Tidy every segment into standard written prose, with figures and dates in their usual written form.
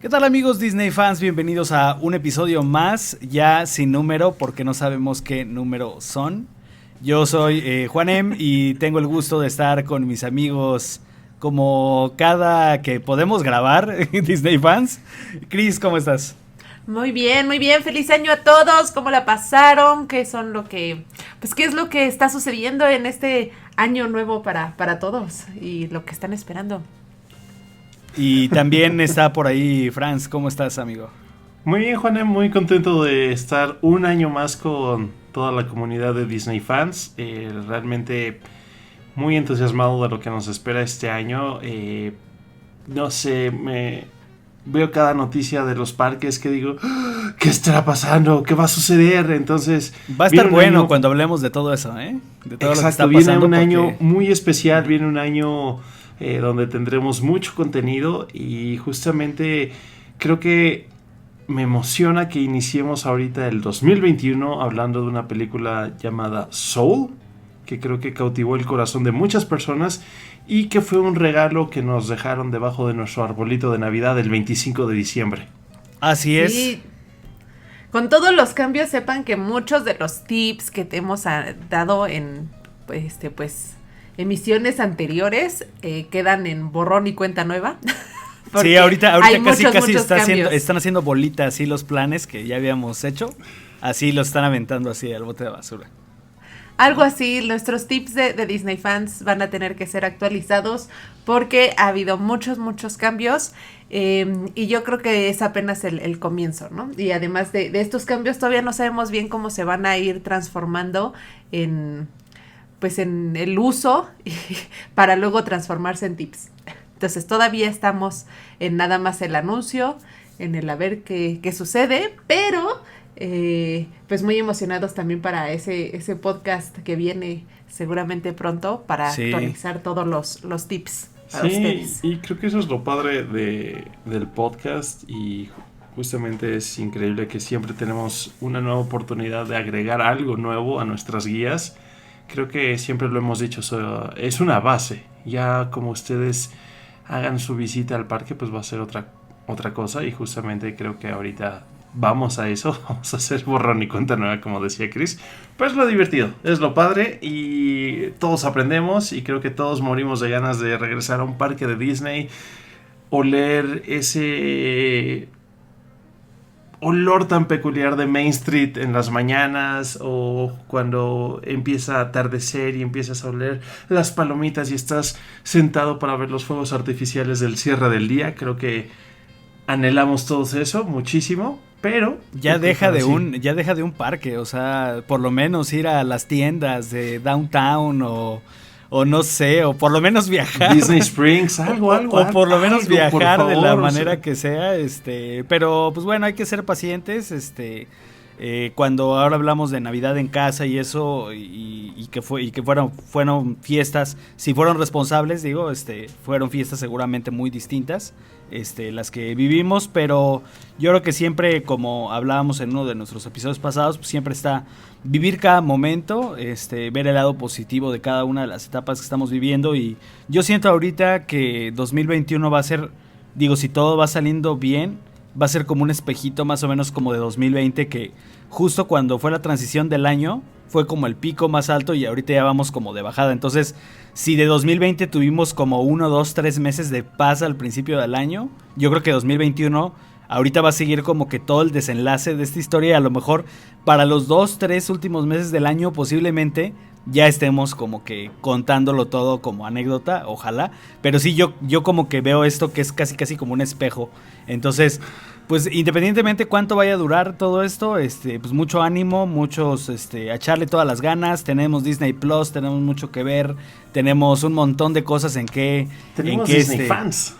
¿Qué tal amigos Disney fans? Bienvenidos a un episodio más, ya sin número porque no sabemos qué número son. Yo soy Juanem y tengo el gusto de estar con mis amigos como cada que podemos grabar, Disney fans. Chris, ¿cómo estás? Muy bien, muy bien. Feliz año a todos. ¿Cómo la pasaron? ¿Qué son qué es lo que está sucediendo en este año nuevo para todos y lo que están esperando? Y también está por ahí Franz. ¿Cómo estás, amigo? Muy bien, Juanem, muy contento de estar un año más con toda la comunidad de Disney fans. Realmente muy entusiasmado de lo que nos espera este año. No sé, veo cada noticia de los parques que digo, ¿qué estará pasando? ¿Qué va a suceder? Entonces va a estar bueno cuando hablemos de todo eso, ¿eh? De todo exacto, lo que está pasando. Viene un año muy especial, viene un año donde tendremos mucho contenido y justamente creo que me emociona que iniciemos ahorita el 2021 hablando de una película llamada Soul, que creo que cautivó el corazón de muchas personas y que fue un regalo que nos dejaron debajo de nuestro arbolito de Navidad el 25 de diciembre. Así es. Sí. Con todos los cambios, sepan que muchos de los tips que te hemos dado en emisiones anteriores quedan en borrón y cuenta nueva. Sí, ahorita casi están haciendo bolitas así los planes que ya habíamos hecho. Así los están aventando así al bote de basura. Algo así, nuestros tips de Disney fans van a tener que ser actualizados porque ha habido muchos cambios y yo creo que es apenas el comienzo, ¿no? Y además de estos cambios todavía no sabemos bien cómo se van a ir transformando en el uso para luego transformarse en tips. Entonces todavía estamos en nada más el anuncio, en el a ver qué sucede, pero pues muy emocionados también para ese podcast que viene seguramente pronto para actualizar todos los tips para ustedes. Y creo que eso es lo padre del podcast y justamente es increíble que siempre tenemos una nueva oportunidad de agregar algo nuevo a nuestras guías. Creo que siempre lo hemos dicho, es una base. Ya como ustedes hagan su visita al parque, pues va a ser otra cosa. Y justamente creo que ahorita vamos a eso. Vamos a hacer borrón y cuenta nueva, como decía Chris. Pero es lo divertido, es lo padre. Y todos aprendemos. Y creo que todos morimos de ganas de regresar a un parque de Disney. Oler ese olor tan peculiar de Main Street en las mañanas o cuando empieza a atardecer y empiezas a oler las palomitas y estás sentado para ver los fuegos artificiales del cierre del día. Creo que anhelamos todos eso muchísimo, pero ya deja de un parque, o sea, por lo menos ir a las tiendas de downtown o no sé, o por lo menos viajar. Disney Springs, algo. O por lo menos viajar favor, de la manera que sea, pero pues bueno, hay que ser pacientes, cuando ahora hablamos de Navidad en casa y eso, y que fueron fiestas, si fueron responsables, digo, fueron fiestas seguramente muy distintas, las que vivimos, pero yo creo que siempre, como hablábamos en uno de nuestros episodios pasados, pues siempre está vivir cada momento, ver el lado positivo de cada una de las etapas que estamos viviendo, y yo siento ahorita que 2021 va a ser, digo, si todo va saliendo bien, va a ser como un espejito más o menos como de 2020, que justo cuando fue la transición del año fue como el pico más alto y ahorita ya vamos como de bajada. Entonces, si de 2020 tuvimos como 1, 2, 3 meses de paz al principio del año, yo creo que 2021 ahorita va a seguir como que todo el desenlace de esta historia, y a lo mejor para los 2, 3 últimos meses del año posiblemente ya estemos como que contándolo todo como anécdota, ojalá, pero sí yo como que veo esto que es casi como un espejo. Entonces, pues independientemente cuánto vaya a durar todo esto, pues mucho ánimo, muchos a echarle todas las ganas. Tenemos Disney Plus, tenemos mucho que ver, tenemos un montón de cosas tenemos Disney fans.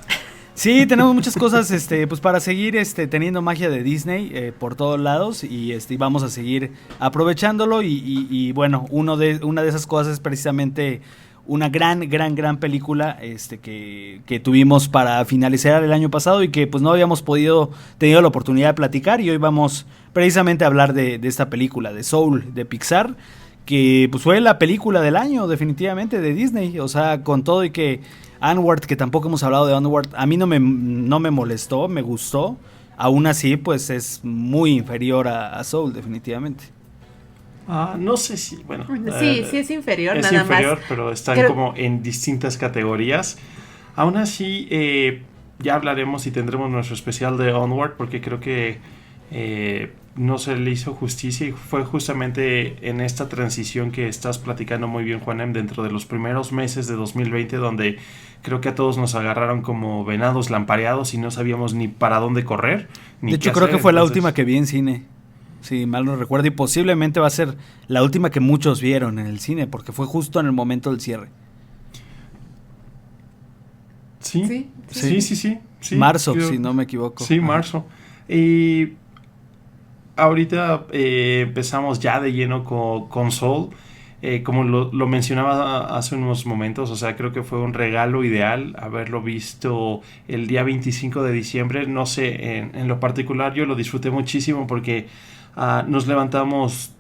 Sí, tenemos muchas cosas pues para seguir teniendo magia de Disney por todos lados, y vamos a seguir aprovechándolo, y bueno, una de esas cosas es precisamente una gran película que tuvimos para finalizar el año pasado y que pues no habíamos tenido la oportunidad de platicar, y hoy vamos precisamente a hablar de esta película de Soul de Pixar, que pues fue la película del año definitivamente de Disney, o sea, con todo y que Onward, que tampoco hemos hablado de Onward, a mí no me molestó, me gustó. Aún así, pues es muy inferior a Soul, definitivamente. No sé si, bueno. Sí es inferior, es nada inferior, más. pero están como en distintas categorías. Aún así, ya hablaremos y tendremos nuestro especial de Onward, porque creo que no se le hizo justicia, y fue justamente en esta transición que estás platicando muy bien, Juanem, dentro de los primeros meses de 2020, donde creo que a todos nos agarraron como venados lampareados y no sabíamos ni para dónde correr. Ni de hecho, qué creo hacer. que fue Entonces, la última que vi en cine. Sí, mal no recuerdo, y posiblemente va a ser la última que muchos vieron en el cine, porque fue justo en el momento del cierre. Sí. Marzo, si no me equivoco. Sí, marzo. Y ahorita empezamos ya de lleno con Soul. Como lo mencionaba hace unos momentos, o sea, creo que fue un regalo ideal haberlo visto el día 25 de diciembre. No sé, en lo particular yo lo disfruté muchísimo porque nos levantamos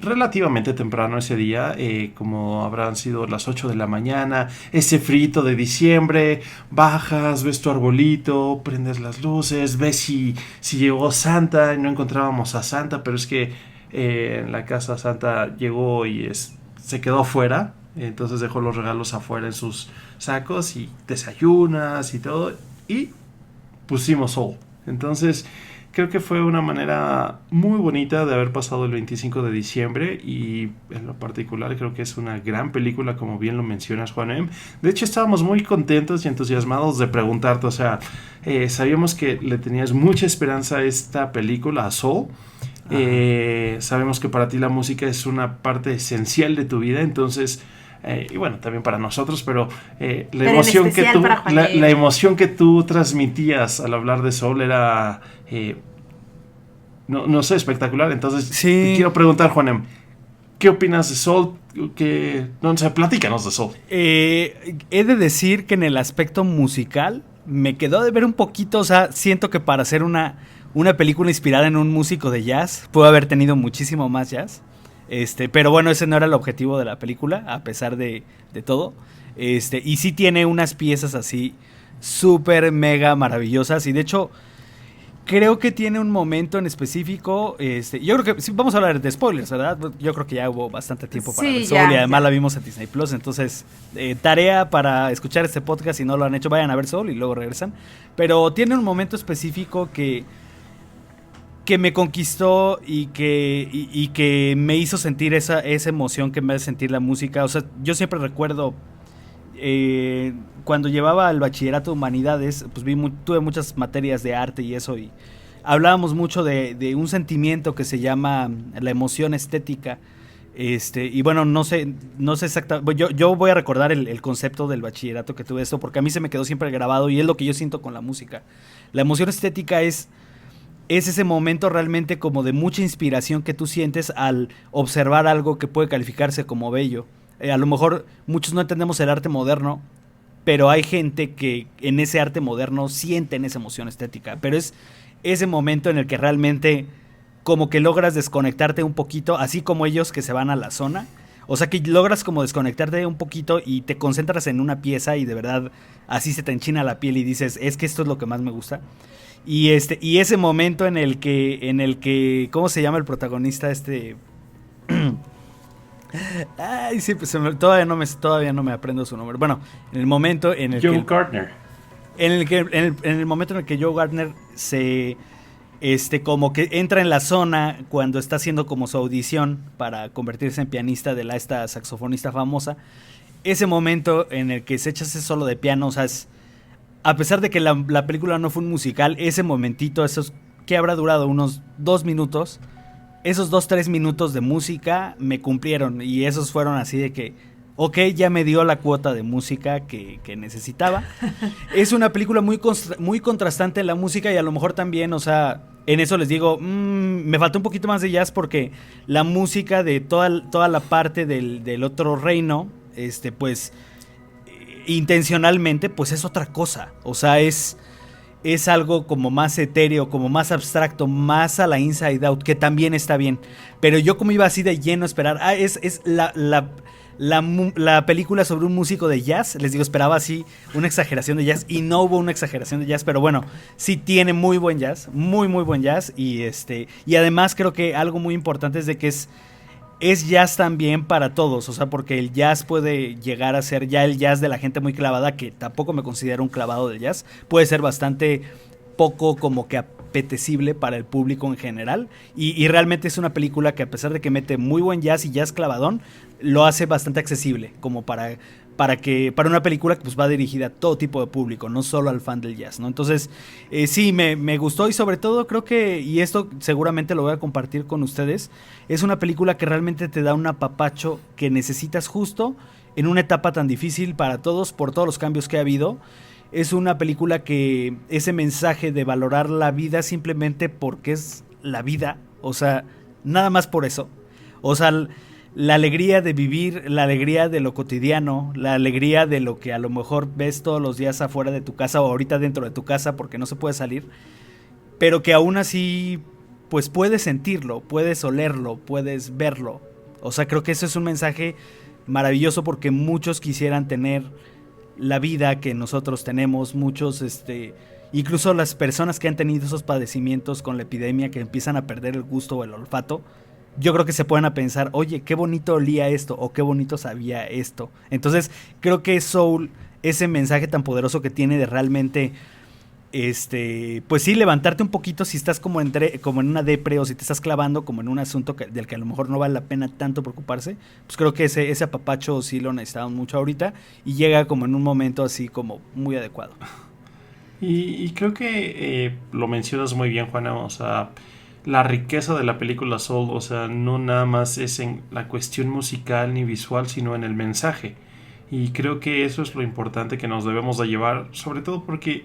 relativamente temprano ese día, como habrán sido las 8 de la mañana, ese frito de diciembre, bajas, ves tu arbolito, prendes las luces, ves si llegó Santa. No encontrábamos a Santa, pero es que en la casa Santa llegó y se quedó afuera, entonces dejó los regalos afuera en sus sacos y desayunas y todo, y pusimos Soul. Entonces creo que fue una manera muy bonita de haber pasado el 25 de diciembre, y en lo particular creo que es una gran película, como bien lo mencionas, Juanem. De hecho, estábamos muy contentos y entusiasmados de preguntarte, o sea, sabíamos que le tenías mucha esperanza a esta película, a Soul. Sabemos que para ti la música es una parte esencial de tu vida, entonces y bueno, también para nosotros, pero la emoción que tú transmitías al hablar de Soul era no sé, espectacular. Entonces te quiero preguntar, Juanem, ¿qué opinas de Soul? No sé, platícanos de Soul. He de decir que en el aspecto musical me quedó de ver un poquito, o sea, siento que para hacer una película inspirada en un músico de jazz pudo haber tenido muchísimo más jazz. Pero bueno, ese no era el objetivo de la película, a pesar de todo. Y sí tiene unas piezas así súper mega maravillosas, y de hecho creo que tiene un momento en específico. Yo creo que sí, vamos a hablar de spoilers, ¿verdad? Yo creo que ya hubo bastante tiempo para ver Soul, y además la vimos en Disney Plus. Entonces, tarea para escuchar este podcast, si no lo han hecho, vayan a ver Soul y luego regresan. Pero tiene un momento específico que me conquistó y que me hizo sentir esa emoción que me hace sentir la música. O sea, yo siempre recuerdo cuando llevaba el bachillerato de humanidades, pues tuve muchas materias de arte y eso, y hablábamos mucho de un sentimiento que se llama la emoción estética. Y bueno, no sé exactamente, yo voy a recordar el concepto del bachillerato que tuve esto, porque a mí se me quedó siempre grabado, y es lo que yo siento con la música. La emoción estética es ese momento realmente como de mucha inspiración que tú sientes al observar algo que puede calificarse como bello. A lo mejor muchos no entendemos el arte moderno, pero hay gente que en ese arte moderno sienten esa emoción estética. Pero es ese momento en el que realmente como que logras desconectarte un poquito, así como ellos que se van a la zona. O sea, que logras como desconectarte un poquito y te concentras en una pieza, y de verdad así se te enchina la piel y dices, es que esto es lo que más me gusta. Y ese momento en el que ¿cómo se llama el protagonista? Ay, sí, pues todavía no me aprendo su nombre. Bueno, en el momento en el Joe Gardner. En el momento en el que Joe Gardner se como que entra en la zona cuando está haciendo como su audición para convertirse en pianista de esta saxofonista famosa. Ese momento en el que se echa ese solo de piano, o sea, a pesar de que la película no fue un musical, ese momentito, esos que habrá durado unos 2 minutos, esos 2-3 minutos de música me cumplieron, y esos fueron así de que, ok, ya me dio la cuota de música que necesitaba. Es una película muy contrastante en la música, y a lo mejor también, o sea, en eso les digo, me faltó un poquito más de jazz, porque la música de toda la parte del otro reino, pues intencionalmente, pues es otra cosa. O sea, es algo como más etéreo, como más abstracto, más a la Inside Out, que también está bien. Pero yo como iba así de lleno a esperar, es la película sobre un músico de jazz, les digo, esperaba así una exageración de jazz y no hubo una exageración de jazz, pero bueno, sí tiene muy buen jazz, muy buen jazz y además creo que algo muy importante es de que es jazz también para todos, o sea, porque el jazz puede llegar a ser ya el jazz de la gente muy clavada, que tampoco me considero un clavado del jazz, puede ser bastante poco como que apetecible para el público en general, y realmente es una película que a pesar de que mete muy buen jazz y jazz clavadón, lo hace bastante accesible, como para una película que pues va dirigida a todo tipo de público, no solo al fan del jazz, ¿no? Entonces, sí, me gustó y sobre todo creo que, y esto seguramente lo voy a compartir con ustedes, es una película que realmente te da un apapacho que necesitas justo en una etapa tan difícil para todos, por todos los cambios que ha habido. Es una película que ese mensaje de valorar la vida simplemente porque es la vida, o sea, nada más por eso. O sea, la alegría de vivir, la alegría de lo cotidiano, la alegría de lo que a lo mejor ves todos los días afuera de tu casa o ahorita dentro de tu casa porque no se puede salir, pero que aún así pues puedes sentirlo, puedes olerlo, puedes verlo. O sea, creo que eso es un mensaje maravilloso porque muchos quisieran tener la vida que nosotros tenemos, muchos, incluso las personas que han tenido esos padecimientos con la epidemia, que empiezan a perder el gusto o el olfato, yo creo que se pueden a pensar, oye, qué bonito olía esto, o qué bonito sabía esto. Entonces, creo que Soul, ese mensaje tan poderoso que tiene de realmente, pues sí, levantarte un poquito si estás como en una depre, o si te estás clavando como en un asunto del que a lo mejor no vale la pena tanto preocuparse, pues creo que ese apapacho sí lo necesitamos mucho ahorita, y llega como en un momento así como muy adecuado. Y creo que lo mencionas muy bien, Juana, o sea, la riqueza de la película Soul, o sea, no nada más es en la cuestión musical ni visual, sino en el mensaje. Y creo que eso es lo importante que nos debemos de llevar, sobre todo porque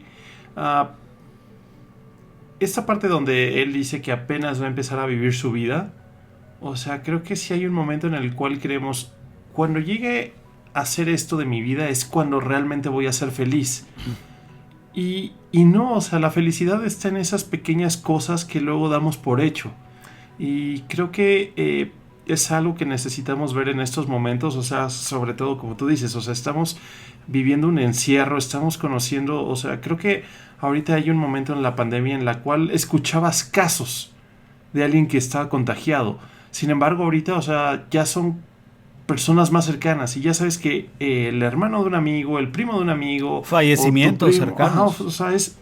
esta parte donde él dice que apenas va a empezar a vivir su vida, o sea, creo que sí hay un momento en el cual creemos, cuando llegue a hacer esto de mi vida es cuando realmente voy a ser feliz. Y no, o sea, la felicidad está en esas pequeñas cosas que luego damos por hecho. Y creo que es algo que necesitamos ver en estos momentos, o sea, sobre todo como tú dices, o sea, estamos viviendo un encierro, estamos conociendo, o sea, creo que ahorita hay un momento en la pandemia en la cual escuchabas casos de alguien que estaba contagiado. Sin embargo, ahorita, o sea, ya son personas más cercanas y ya sabes que el hermano de un amigo, el primo de un amigo, fallecimientos cercanos, o sea, es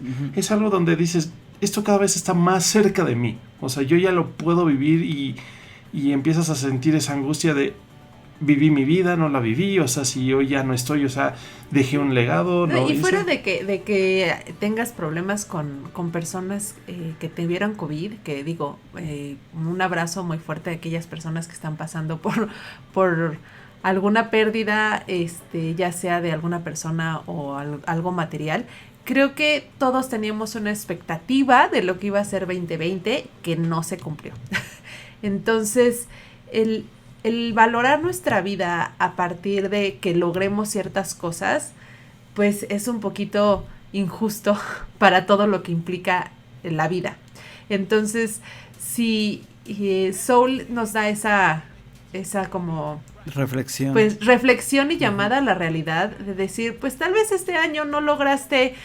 algo donde dices, esto cada vez está más cerca de mí, o sea, yo ya lo puedo vivir y empiezas a sentir esa angustia de viví mi vida, no la viví, o sea, si yo ya no estoy, o sea, dejé un legado. No, y fuera de que tengas problemas con personas que tuvieran COVID, que digo, un abrazo muy fuerte a aquellas personas que están pasando por alguna pérdida, ya sea de alguna persona o algo material. Creo que todos teníamos una expectativa de lo que iba a ser 2020 que no se cumplió. Entonces, el valorar nuestra vida a partir de que logremos ciertas cosas, pues es un poquito injusto para todo lo que implica la vida. Entonces, si Soul nos da esa como reflexión, pues reflexión y llamada a la realidad de decir, pues tal vez este año no lograste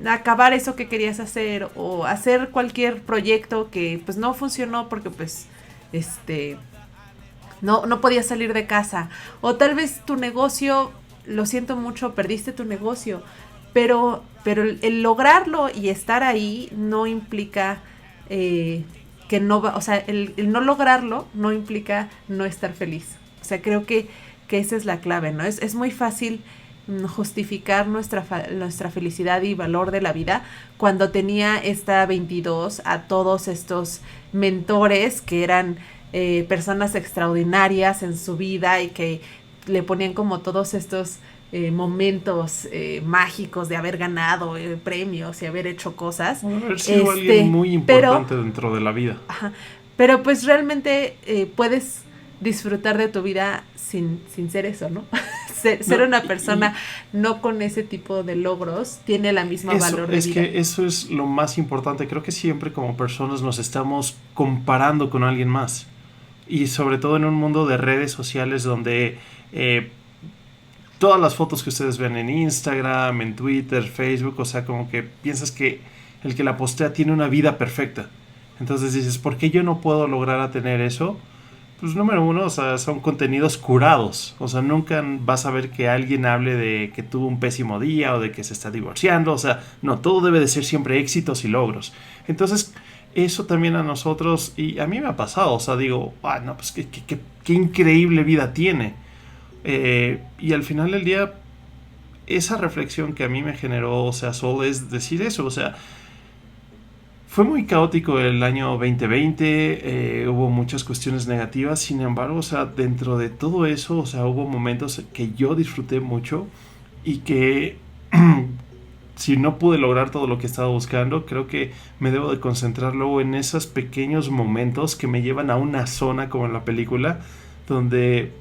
acabar eso que querías hacer o hacer cualquier proyecto que pues no funcionó porque pues no podías salir de casa, o tal vez tu negocio, lo siento mucho, perdiste tu negocio, pero el lograrlo y estar ahí no implica que no va, o sea, el no lograrlo no implica no estar feliz. O sea, creo que esa es la clave, ¿no? Es muy fácil justificar nuestra felicidad y valor de la vida cuando tenía esta 22 a todos estos mentores que eran personas extraordinarias en su vida y que le ponían como todos estos momentos mágicos de haber ganado premios y haber hecho cosas. Haber sido alguien muy importante dentro de la vida. Ajá, pero pues realmente puedes disfrutar de tu vida sin ser eso, ¿no? ser una persona no con ese tipo de logros tiene la misma valor de vida. Que eso es lo más importante. Creo que siempre como personas nos estamos comparando con alguien más. Y sobre todo en un mundo de redes sociales donde todas las fotos que ustedes ven en Instagram, en Twitter, Facebook, o sea, como que piensas que el que la postea tiene una vida perfecta. Entonces dices, ¿por qué yo no puedo lograr a tener eso? Pues número uno, o sea, son contenidos curados. O sea, nunca vas a ver que alguien hable de que tuvo un pésimo día o de que se está divorciando. O sea, no, todo debe de ser siempre éxitos y logros. Entonces, eso también a nosotros, y a mí me ha pasado, o sea, digo, no, pues qué increíble vida tiene. Y al final del día, esa reflexión que a mí me generó, o sea, Sol, es decir eso, o sea, fue muy caótico el año 2020, hubo muchas cuestiones negativas, sin embargo, o sea, dentro de todo eso, o sea, hubo momentos que yo disfruté mucho y que si no pude lograr todo lo que estaba buscando, creo que me debo de concentrar luego en esos pequeños momentos que me llevan a una zona como en la película, donde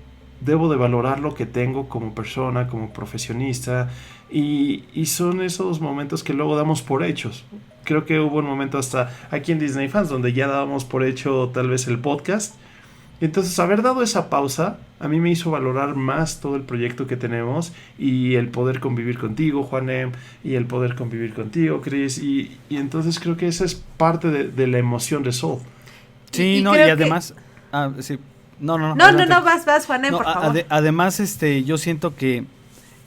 debo de valorar lo que tengo como persona, como profesionista, y son esos momentos que luego damos por hechos. Creo que hubo un momento hasta aquí en Disney Fans donde ya dábamos por hecho tal vez el podcast. Entonces haber dado esa pausa a mí me hizo valorar más todo el proyecto que tenemos y el poder convivir contigo, Juanem, y el poder convivir contigo, Chris, y entonces creo que esa es parte de la emoción de Soul. Sí, y además... sí. No, vas, Juanem, por favor. Además, yo siento que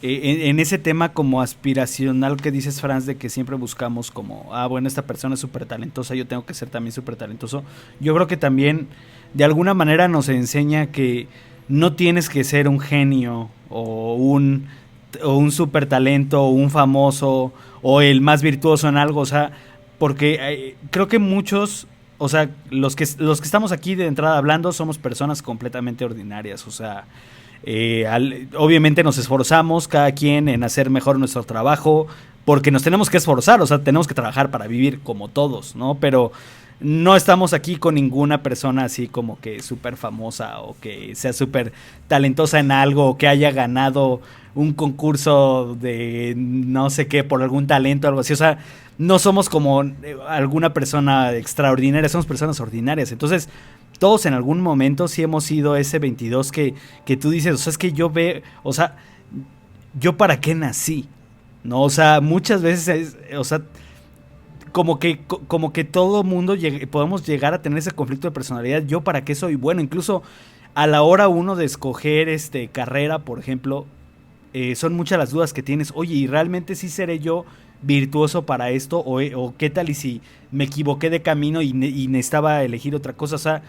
en ese tema como aspiracional que dices, Franz, de que siempre buscamos como, bueno, esta persona es súper talentosa, yo tengo que ser también súper talentoso. Yo creo que también, de alguna manera, nos enseña que no tienes que ser un genio o un súper talento o un famoso o el más virtuoso en algo, o sea, porque creo que muchos... O sea, los que estamos aquí de entrada hablando somos personas completamente ordinarias, o sea, obviamente nos esforzamos cada quien en hacer mejor nuestro trabajo, porque nos tenemos que esforzar, o sea, tenemos que trabajar para vivir como todos, ¿no? Pero no estamos aquí con ninguna persona así como que súper famosa o que sea súper talentosa en algo o que haya ganado un concurso de no sé qué por algún talento o algo así, o sea, no somos como alguna persona extraordinaria, somos personas ordinarias. Entonces, todos en algún momento sí hemos sido ese 22 que tú dices, o sea, es que yo veo, o sea, ¿yo para qué nací? ¿No? O sea, muchas veces, o sea, como que todo mundo podemos llegar a tener ese conflicto de personalidad. ¿Yo para qué soy bueno? Incluso a la hora uno de escoger carrera, por ejemplo, son muchas las dudas que tienes. Oye, ¿y realmente sí seré yo virtuoso para esto? ¿O qué tal y si me equivoqué de camino y necesitaba elegir otra cosa? O sea,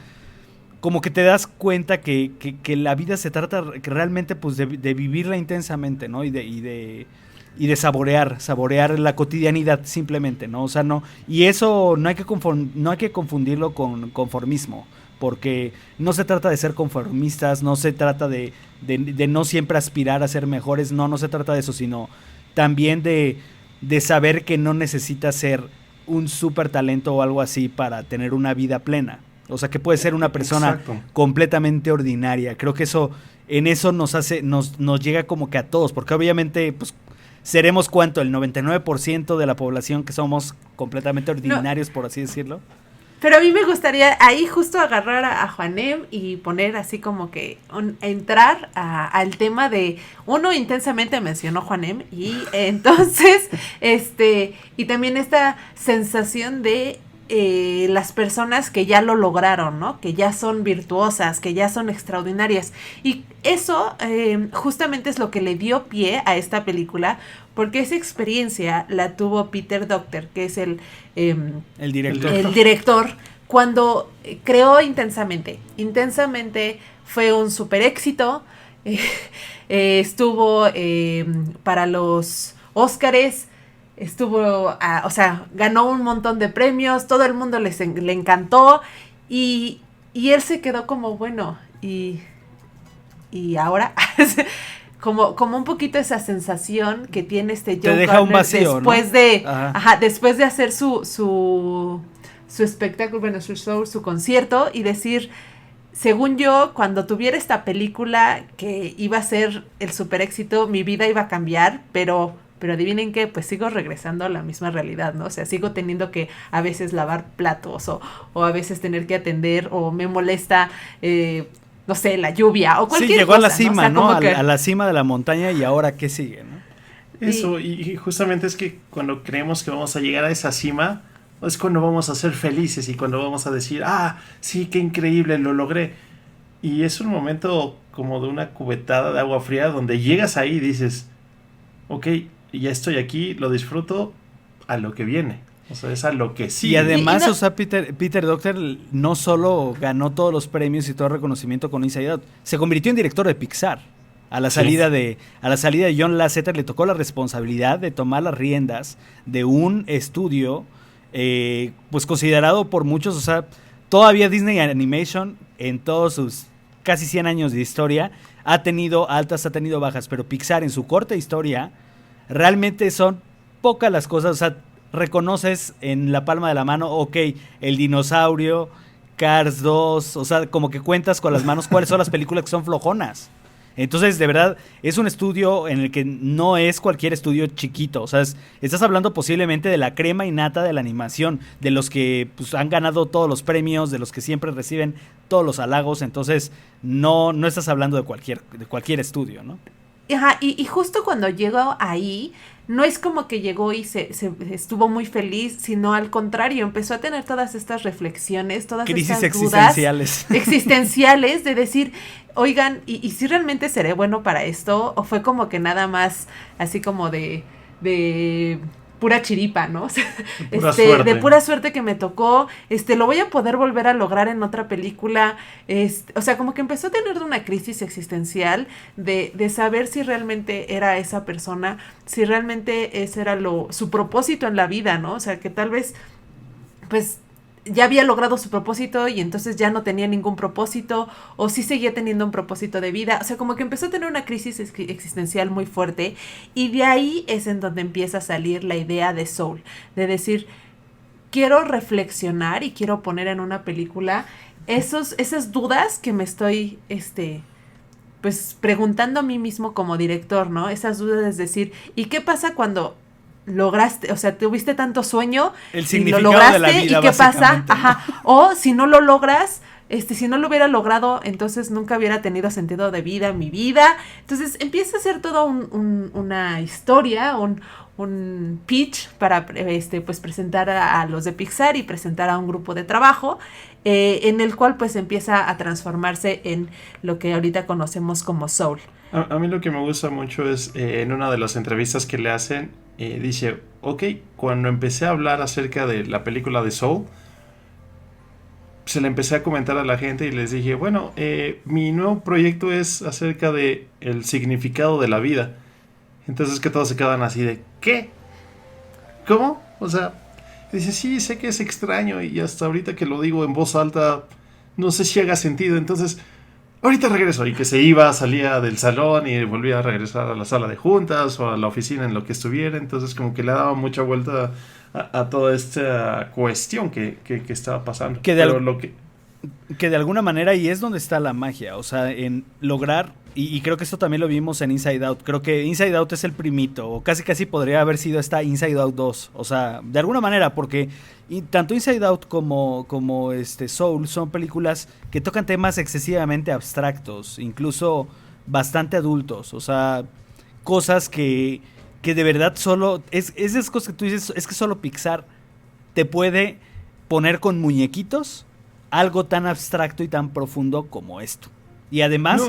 como que te das cuenta que la vida se trata que realmente pues de vivirla intensamente, ¿no? Y de saborear la cotidianidad simplemente, ¿no? O sea, no, y eso no hay que confundirlo con conformismo, porque no se trata de ser conformistas, no se trata de no siempre aspirar a ser mejores, no se trata de eso, sino también de saber que no necesitas ser un súper talento o algo así para tener una vida plena. O sea, que puedes ser una persona Exacto. completamente ordinaria. Creo que en eso nos llega como que a todos, porque obviamente, pues, seremos ¿cuánto? El 99% de la población que somos completamente ordinarios, por así decirlo. Pero a mí me gustaría ahí justo agarrar a Juanem y poner así como que entrar al tema de, uno intensamente mencionó Juanem y entonces, y también esta sensación de las personas que ya lo lograron, ¿no? Que ya son virtuosas, que ya son extraordinarias. Y eso justamente es lo que le dio pie a esta película, porque esa experiencia la tuvo Peter Docter, que es el director. El director, cuando creó Intensamente. Intensamente fue un super éxito. Estuvo para los Óscares. O sea, ganó un montón de premios, todo el mundo le encantó y él se quedó como, bueno, y ahora, como un poquito esa sensación que tiene Joe Te deja Garner un vacío, después ¿no? de, después de hacer su espectáculo, bueno, su show, su concierto y decir, según yo, cuando tuviera esta película que iba a ser el super éxito, mi vida iba a cambiar, pero adivinen qué, pues sigo regresando a la misma realidad, ¿no? O sea, sigo teniendo que a veces lavar platos o a veces tener que atender o me molesta, no sé, la lluvia o cualquier cosa. Sí, llegó a la cima, ¿no? O sea, ¿no? A la cima de la montaña y ahora ¿qué sigue, no? Eso, y justamente es que cuando creemos que vamos a llegar a esa cima, es cuando vamos a ser felices y cuando vamos a decir, sí, qué increíble, lo logré. Y es un momento como de una cubetada de agua fría donde llegas ahí y dices, ok, ya estoy aquí, lo disfruto a lo que viene. O sea, es a lo que sí. Y además, o sea, Peter Docter no solo ganó todos los premios y todo el reconocimiento con Inside Out, se convirtió en director de Pixar. A la salida de John Lasseter le tocó la responsabilidad de tomar las riendas de un estudio, pues considerado por muchos, o sea, todavía Disney Animation en todos sus casi 100 años de historia ha tenido altas, ha tenido bajas, pero Pixar en su corta historia realmente son pocas las cosas, o sea, reconoces en la palma de la mano, ok, el dinosaurio, Cars 2, o sea, como que cuentas con las manos cuáles son las películas que son flojonas. Entonces, de verdad, es un estudio en el que no es cualquier estudio chiquito, o sea, estás hablando posiblemente de la crema innata de la animación, de los que pues, han ganado todos los premios, de los que siempre reciben todos los halagos, entonces no estás hablando de cualquier estudio, ¿no? Ajá, y justo cuando llegó ahí, no es como que llegó y se estuvo muy feliz, sino al contrario, empezó a tener todas estas reflexiones, todas crisis estas dudas existenciales de decir, oigan, ¿y si realmente seré bueno para esto? O fue como que nada más así como de pura chiripa, ¿no? O sea, de pura suerte que me tocó, lo voy a poder volver a lograr en otra película, o sea, como que empezó a tener una crisis existencial de saber si realmente era esa persona, si realmente ese era su propósito en la vida, ¿no? O sea, que tal vez, pues, ya había logrado su propósito y entonces ya no tenía ningún propósito, o sí seguía teniendo un propósito de vida, o sea, como que empezó a tener una crisis existencial muy fuerte, y de ahí es en donde empieza a salir la idea de Soul, de decir, quiero reflexionar y quiero poner en una película esas dudas que me estoy, pues, preguntando a mí mismo como director, ¿no? Esas dudas es decir, ¿y qué pasa cuando lograste, o sea, tuviste tanto sueño y lo lograste de la vida, y qué pasa? ¿no? Ajá. O si no lo logras, si no lo hubiera logrado, entonces nunca hubiera tenido sentido de vida en mi vida. Entonces empieza a ser todo una historia, un pitch para pues presentar a los de Pixar y presentar a un grupo de trabajo en el cual pues empieza a transformarse en lo que ahorita conocemos como Soul. A mí lo que me gusta mucho es en una de las entrevistas que le hacen, dice, ok, cuando empecé a hablar acerca de la película de Soul, se le empecé a comentar a la gente y les dije, bueno, mi nuevo proyecto es acerca de el significado de la vida. Entonces que todos se quedan así de, ¿qué? ¿Cómo? O sea, dice, sí, sé que es extraño y hasta ahorita que lo digo en voz alta, no sé si haga sentido, entonces ahorita regreso. Y que se iba, salía del salón y volvía a regresar a la sala de juntas o a la oficina en lo que estuviera. Entonces como que le daba mucha vuelta a toda esta cuestión que estaba pasando. Que de alguna manera ahí es donde está la magia, o sea, en lograr, y creo que esto también lo vimos en Inside Out, creo que Inside Out es el primito, o casi podría haber sido esta Inside Out 2, o sea, de alguna manera, porque tanto Inside Out como Soul son películas que tocan temas excesivamente abstractos, incluso bastante adultos, o sea, cosas que de verdad solo, esas cosas que tú dices, es que solo Pixar te puede poner con muñequitos algo tan abstracto y tan profundo como esto. Y además,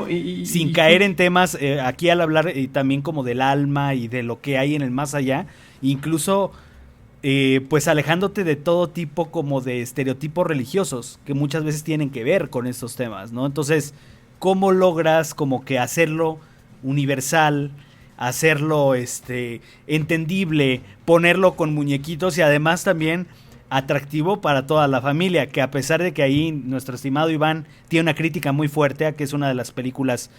sin caer en temas, aquí al hablar también como del alma y de lo que hay en el más allá, incluso pues alejándote de todo tipo como de estereotipos religiosos que muchas veces tienen que ver con estos temas, ¿no? Entonces, ¿cómo logras como que hacerlo universal, hacerlo entendible, ponerlo con muñequitos y además también atractivo para toda la familia, que a pesar de que ahí nuestro estimado Iván tiene una crítica muy fuerte a que es una de las películas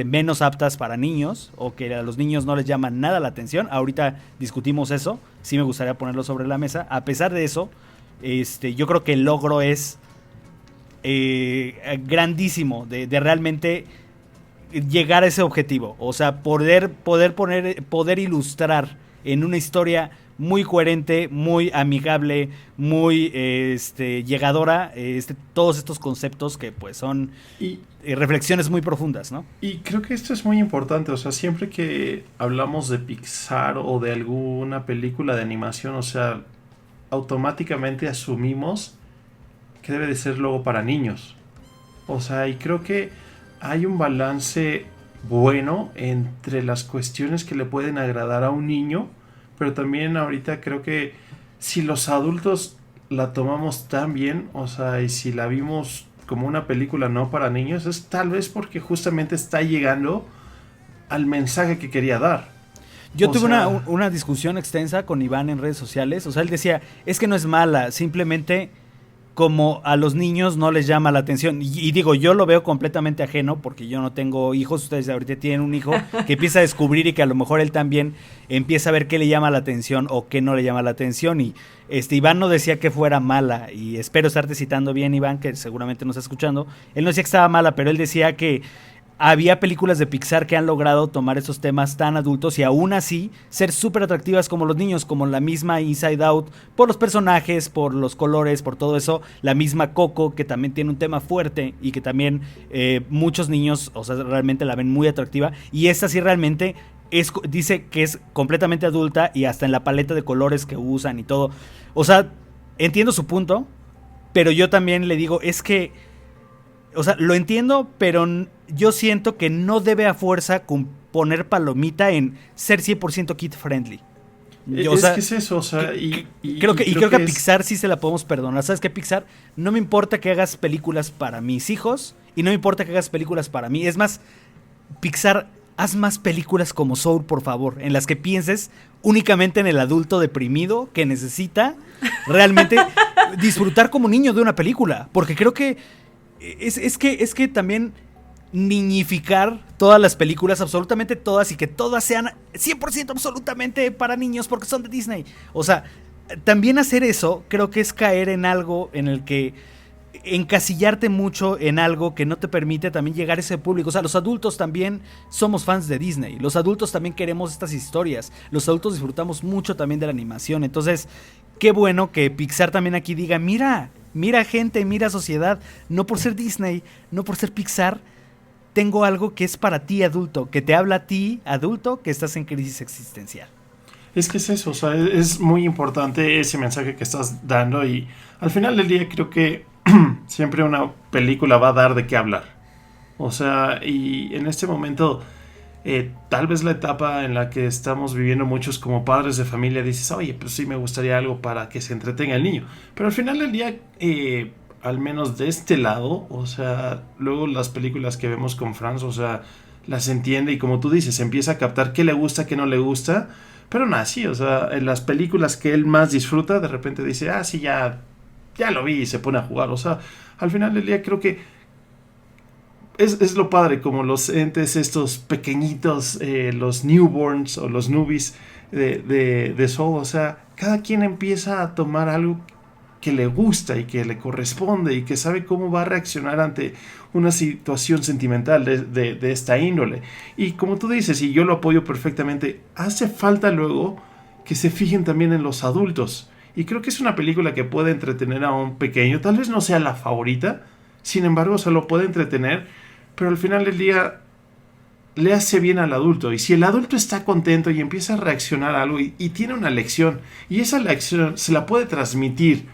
menos aptas para niños o que a los niños no les llama nada la atención, ahorita discutimos eso, sí me gustaría ponerlo sobre la mesa, a pesar de eso, yo creo que el logro es grandísimo de realmente llegar a ese objetivo. O sea, poder ilustrar en una historia muy coherente, muy amigable, muy llegadora, todos estos conceptos que pues son reflexiones muy profundas, ¿no? Y creo que esto es muy importante, o sea, siempre que hablamos de Pixar o de alguna película de animación, o sea, automáticamente asumimos que debe de ser luego para niños. O sea, y creo que hay un balance bueno entre las cuestiones que le pueden agradar a un niño, pero también ahorita creo que si los adultos la tomamos tan bien, o sea, y si la vimos como una película no para niños, es tal vez porque justamente está llegando al mensaje que quería dar. Yo tuve una discusión extensa con Iván en redes sociales. O sea, él decía, es que no es mala, simplemente como a los niños no les llama la atención. Y digo, yo lo veo completamente ajeno porque yo no tengo hijos. Ustedes ahorita tienen un hijo que empieza a descubrir y que a lo mejor él también empieza a ver qué le llama la atención o qué no le llama la atención. Y Iván no decía que fuera mala, y espero estarte citando bien, Iván, que seguramente nos está escuchando. Él no decía que estaba mala, pero él decía que había películas de Pixar que han logrado tomar esos temas tan adultos y aún así ser súper atractivas como los niños, como la misma Inside Out, por los personajes, por los colores, por todo eso. La misma Coco, que también tiene un tema fuerte y que también muchos niños, o sea, realmente la ven muy atractiva. Y esta sí realmente dice que es completamente adulta, y hasta en la paleta de colores que usan y todo. O sea, entiendo su punto, pero yo también le digo, es que, o sea, lo entiendo, pero yo siento que no debe a fuerza poner palomita en ser 100% kid friendly. O sea, que es eso, o sea, creo que a Pixar sí se la podemos perdonar. ¿Sabes qué, Pixar? No me importa que hagas películas para mis hijos y no me importa que hagas películas para mí. Es más, Pixar, haz más películas como Soul, por favor, en las que pienses únicamente en el adulto deprimido que necesita realmente disfrutar como niño de una película. Porque creo que es que también niñificar todas las películas, absolutamente todas, y que todas sean 100% absolutamente para niños porque son de Disney. O sea, también hacer eso creo que es caer en algo en el que encasillarte mucho en algo que no te permite también llegar a ese público. O sea, los adultos también somos fans de Disney, los adultos también queremos estas historias, los adultos disfrutamos mucho también de la animación. Entonces, qué bueno que Pixar también aquí diga, mira gente, mira sociedad, no por ser Disney, no por ser Pixar, tengo algo que es para ti adulto, que te habla a ti adulto que estás en crisis existencial. Es que es eso, o sea, es muy importante ese mensaje que estás dando, y al final del día creo que siempre una película va a dar de qué hablar. O sea, y en este momento, tal vez la etapa en la que estamos viviendo muchos como padres de familia, dices, oye, pues sí me gustaría algo para que se entretenga el niño. Pero al final del día, al menos de este lado, o sea, luego las películas que vemos con Franz, o sea, las entiende y como tú dices, empieza a captar qué le gusta, qué no le gusta. Pero nada, sí, o sea, en las películas que él más disfruta, de repente dice, sí, ya lo vi, y se pone a jugar. O sea, al final del día creo que es lo padre, como los entes estos pequeñitos, los newborns o los newbies de Soul. O sea, cada quien empieza a tomar algo que le gusta y que le corresponde y que sabe cómo va a reaccionar ante una situación sentimental de esta índole. Y como tú dices, y yo lo apoyo perfectamente, hace falta luego que se fijen también en los adultos. Y creo que es una película que puede entretener a un pequeño. Tal vez no sea la favorita, sin embargo se lo puede entretener, pero al final del día le hace bien al adulto. Y si el adulto está contento y empieza a reaccionar a algo y tiene una lección, y esa lección se la puede transmitir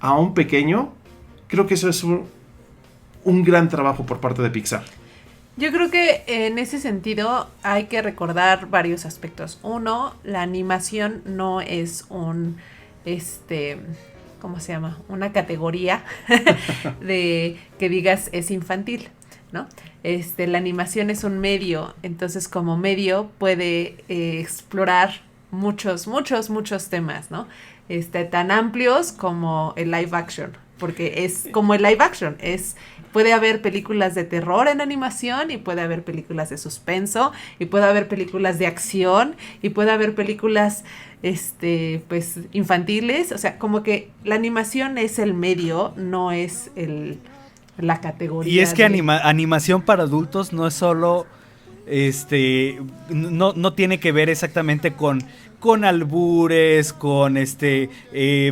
a un pequeño, creo que eso es un gran trabajo por parte de Pixar. Yo creo que en ese sentido hay que recordar varios aspectos. Uno, la animación no es ¿cómo se llama? Una categoría de que digas es infantil, ¿no? La animación es un medio, entonces como medio puede explorar muchos temas, ¿no? Tan amplios como el live action, porque es como el live action, puede haber películas de terror en animación, y puede haber películas de suspenso, y puede haber películas de acción, y puede haber películas pues infantiles. O sea, como que la animación es el medio, no es la categoría. Y es que animación para adultos no es solo, no tiene que ver exactamente con albures, con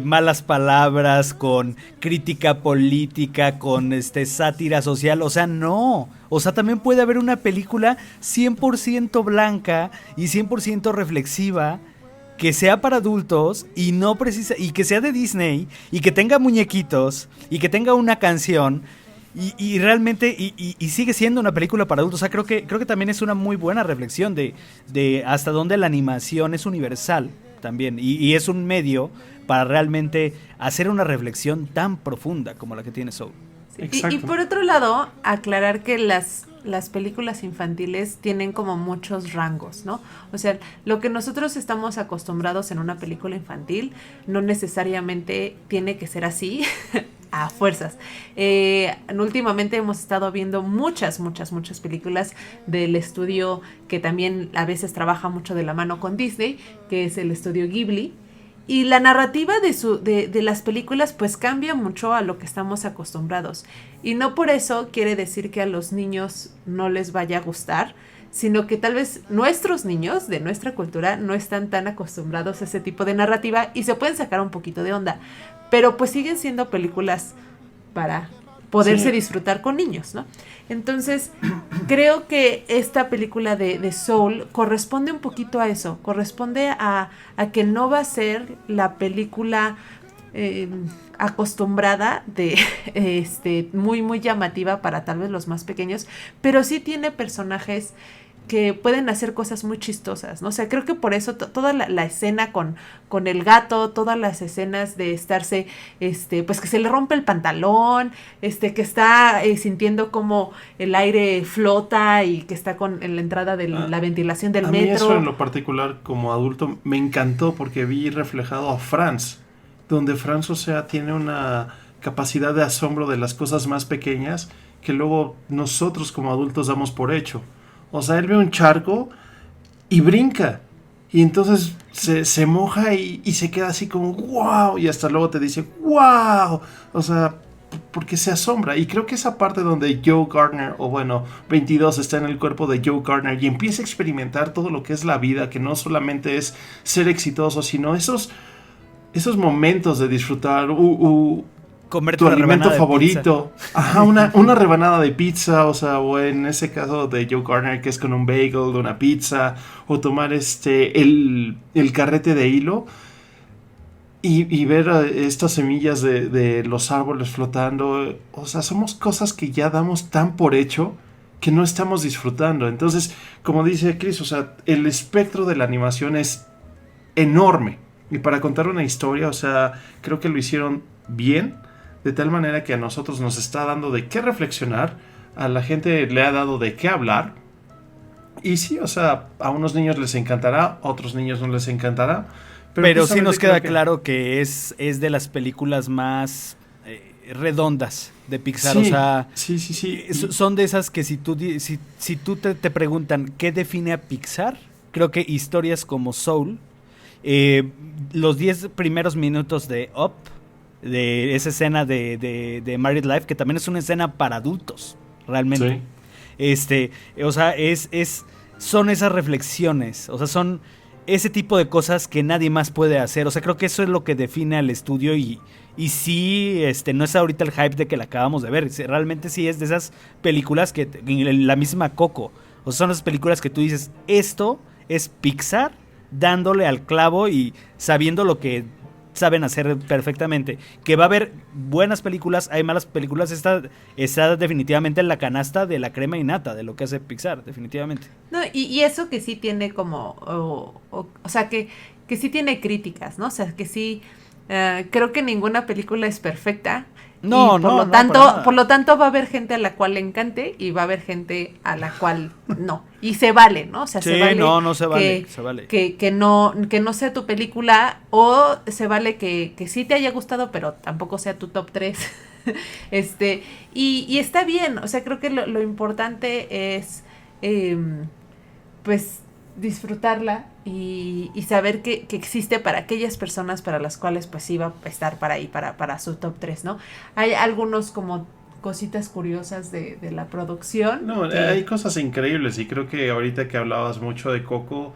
malas palabras, con crítica política, con sátira social, o sea, no. O sea, también puede haber una película 100% blanca y 100% reflexiva que sea para adultos y no precisa, y que sea de Disney y que tenga muñequitos y que tenga una canción y realmente y sigue siendo una película para adultos. O sea, creo que también es una muy buena reflexión de hasta dónde la animación es universal también y es un medio para realmente hacer una reflexión tan profunda como la que tiene Soul. Y por otro lado, aclarar que las películas infantiles tienen como muchos rangos, ¿no? O sea, lo que nosotros estamos acostumbrados en una película infantil no necesariamente tiene que ser así a fuerzas. Últimamente hemos estado viendo muchas películas del estudio que también a veces trabaja mucho de la mano con Disney, que es el estudio Ghibli. Y la narrativa de las películas pues cambia mucho a lo que estamos acostumbrados. Y no por eso quiere decir que a los niños no les vaya a gustar, sino que tal vez nuestros niños de nuestra cultura no están tan acostumbrados a ese tipo de narrativa y se pueden sacar un poquito de onda. Pero pues siguen siendo películas para poderse disfrutar con niños, ¿no? Entonces, creo que esta película de Soul corresponde un poquito a eso, corresponde a que no va a ser la película acostumbrada de muy llamativa para tal vez los más pequeños, pero sí tiene personajes que pueden hacer cosas muy chistosas, ¿no? O sea, creo que por eso toda la escena con el gato, todas las escenas de estarse, pues que se le rompe el pantalón, que está sintiendo como el aire flota y que está en la entrada de la ventilación del metro. A mí eso en lo particular, como adulto, me encantó porque vi reflejado a Franz, donde Franz, o sea, tiene una capacidad de asombro de las cosas más pequeñas que luego nosotros como adultos damos por hecho. O sea, él ve un charco y brinca. Y entonces se moja y se queda así como ¡wow! Y hasta luego te dice ¡wow! O sea, porque se asombra. Y creo que esa parte donde Joe Gardner, o bueno, 22 está en el cuerpo de Joe Gardner y empieza a experimentar todo lo que es la vida, que no solamente es ser exitoso, sino esos momentos de disfrutar Comer tu alimento favorito. Ajá, una rebanada de pizza, o sea, o en ese caso de Joe Gardner, que es con un bagel, una pizza, o tomar el carrete de hilo y ver estas semillas de los árboles flotando. O sea, somos cosas que ya damos tan por hecho que no estamos disfrutando. Entonces, como dice Chris, o sea, el espectro de la animación es enorme. Y para contar una historia, o sea, creo que lo hicieron bien, de tal manera que a nosotros nos está dando de qué reflexionar, a la gente le ha dado de qué hablar. Y sí, o sea, a unos niños les encantará, a otros niños no les encantará. Pero sí nos queda claro que es de las películas más redondas de Pixar. Sí, o sea, sí. Son de esas que si tú te preguntan qué define a Pixar, creo que historias como Soul, los 10 primeros minutos de Up, de esa escena de Married Life, que también es una escena para adultos, realmente. Sí. O sea, son esas reflexiones, o sea, son ese tipo de cosas que nadie más puede hacer. O sea, creo que eso es lo que define al estudio y sí, no es ahorita el hype de que la acabamos de ver. Realmente sí es de esas películas que, la misma Coco, o sea, son esas películas que tú dices, esto es Pixar dándole al clavo y sabiendo lo que saben hacer perfectamente. Que va a haber buenas películas, hay malas películas, está definitivamente en la canasta de la crema y nata de lo que hace Pixar, definitivamente. No, y eso que sí tiene como, o sea, que sí tiene críticas, ¿no? O sea, que sí, creo que ninguna película es perfecta. Por lo tanto va a haber gente a la cual le encante y va a haber gente a la cual no. Y se vale, ¿no? O sea, sí, se vale. Se vale. Que no sea tu película, o se vale que sí te haya gustado, pero tampoco sea tu top 3. Y está bien. O sea, creo que lo importante es pues disfrutarla y saber que existe para aquellas personas para las cuales pues iba a estar para ahí, para su top 3, ¿no? Hay algunos como cositas curiosas de la producción. No, hay cosas increíbles y creo que ahorita que hablabas mucho de Coco,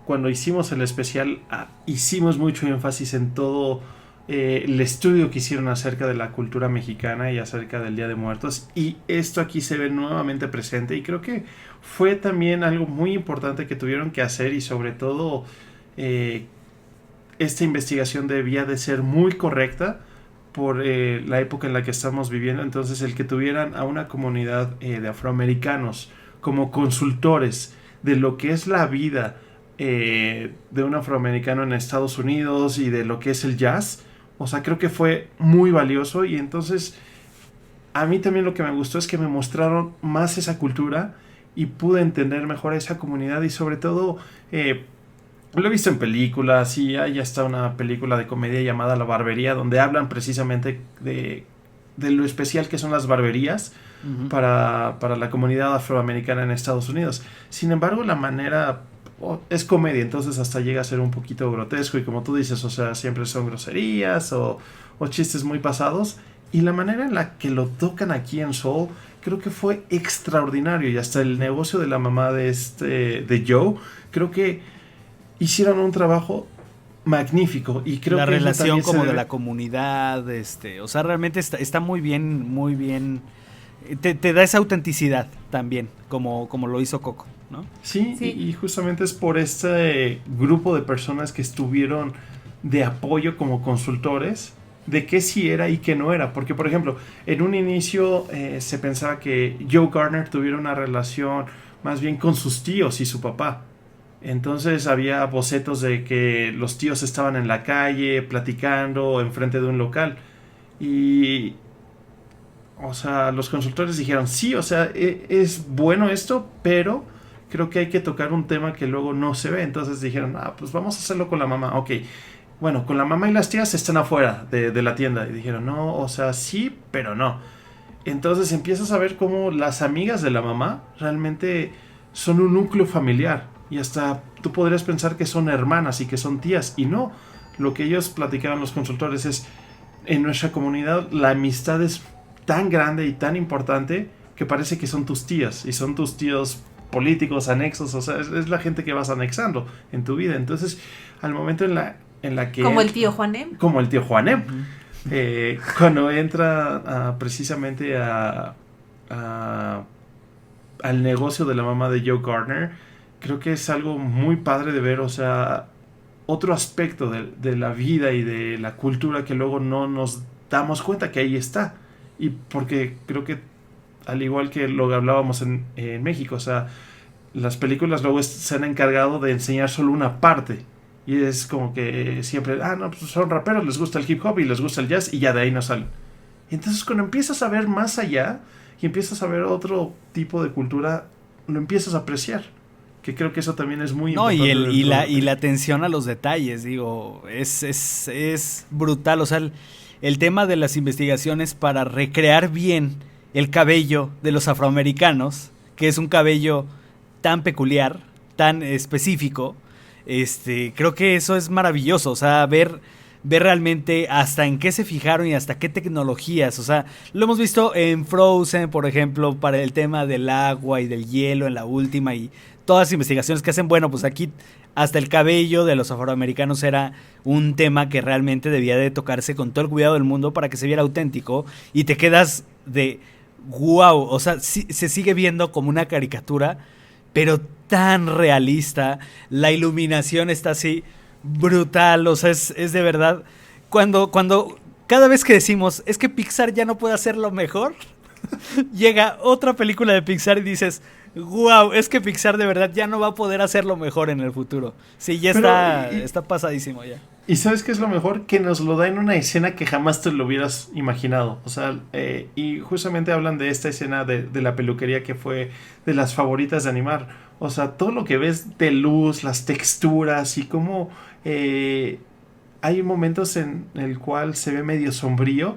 cuando hicimos el especial hicimos mucho énfasis en todo el estudio que hicieron acerca de la cultura mexicana y acerca del Día de Muertos, y esto aquí se ve nuevamente presente y creo que fue también algo muy importante que tuvieron que hacer, y sobre todo esta investigación debía de ser muy correcta por la época en la que estamos viviendo. Entonces el que tuvieran a una comunidad de afroamericanos como consultores de lo que es la vida de un afroamericano en Estados Unidos y de lo que es el jazz, o sea, creo que fue muy valioso. Y entonces a mí también lo que me gustó es que me mostraron más esa cultura y pude entender mejor a esa comunidad. Y sobre todo lo he visto en películas, y hay hasta una película de comedia llamada La Barbería, donde hablan precisamente de lo especial que son las barberías para la comunidad afroamericana en Estados Unidos. Sin embargo, la manera es comedia, entonces hasta llega a ser un poquito grotesco, y como tú dices, o sea, siempre son groserías o chistes muy pasados, y la manera en la que lo tocan aquí en Soul creo que fue extraordinario. Y hasta el negocio de la mamá de Joe, creo que hicieron un trabajo magnífico, y creo la que relación como de la comunidad, o sea, realmente está muy bien, te da esa autenticidad también, como lo hizo Coco, ¿no? Sí. Y justamente es por este grupo de personas que estuvieron de apoyo como consultores de qué sí era y qué no era. Porque, por ejemplo, en un inicio se pensaba que Joe Gardner tuviera una relación más bien con sus tíos y su papá. Entonces había bocetos de que los tíos estaban en la calle platicando enfrente de un local. Y, o sea, los consultores dijeron, sí, o sea, es bueno esto, pero creo que hay que tocar un tema que luego no se ve. Entonces dijeron, pues vamos a hacerlo con la mamá. Ok, bueno, con la mamá y las tías están afuera de la tienda. Y dijeron, no, o sea, sí, pero no. Entonces empiezas a ver cómo las amigas de la mamá realmente son un núcleo familiar. Y hasta tú podrías pensar que son hermanas y que son tías. Y no, lo que ellos platicaban los consultores es, en nuestra comunidad la amistad es tan grande y tan importante que parece que son tus tías. Y son tus tíos políticos, anexos. O sea, es la gente que vas anexando en tu vida. Entonces, al momento en la que... Como el tío Juanem. Como el tío Juanem. Cuando entra precisamente al negocio de la mamá de Joe Gardner, creo que es algo muy padre de ver, o sea, otro aspecto de la vida y de la cultura que luego no nos damos cuenta que ahí está. Y porque creo que, al igual que lo que hablábamos en México, o sea, las películas luego se han encargado de enseñar solo una parte. Y es como que siempre, no, pues son raperos, les gusta el hip hop y les gusta el jazz, y ya de ahí no salen. Y entonces cuando empiezas a ver más allá y empiezas a ver otro tipo de cultura, lo empiezas a apreciar. Que creo que eso también es muy importante. Y la atención a los detalles, digo, es brutal. O sea, el tema de las investigaciones para recrear bien el cabello de los afroamericanos, que es un cabello tan peculiar, tan específico, creo que eso es maravilloso. O sea, ver realmente hasta en qué se fijaron y hasta qué tecnologías. O sea, lo hemos visto en Frozen, por ejemplo, para el tema del agua y del hielo en la última, y todas las investigaciones que hacen. Bueno, pues aquí hasta el cabello de los afroamericanos era un tema que realmente debía de tocarse con todo el cuidado del mundo para que se viera auténtico, y te quedas de wow, o sea, se sigue viendo como una caricatura, pero tan realista. La iluminación está así brutal, o sea, es de verdad. Cuando cada vez que decimos, es que Pixar ya no puede hacerlo mejor, llega otra película de Pixar y dices, wow, es que Pixar de verdad ya no va a poder hacerlo mejor en el futuro. Sí, ya está pasadísimo ya. ¿Y sabes qué es lo mejor? Que nos lo da en una escena que jamás te lo hubieras imaginado. O sea, y justamente hablan de esta escena de la peluquería, que fue de las favoritas de animar. O sea, todo lo que ves de luz, las texturas y cómo hay momentos en el cual se ve medio sombrío,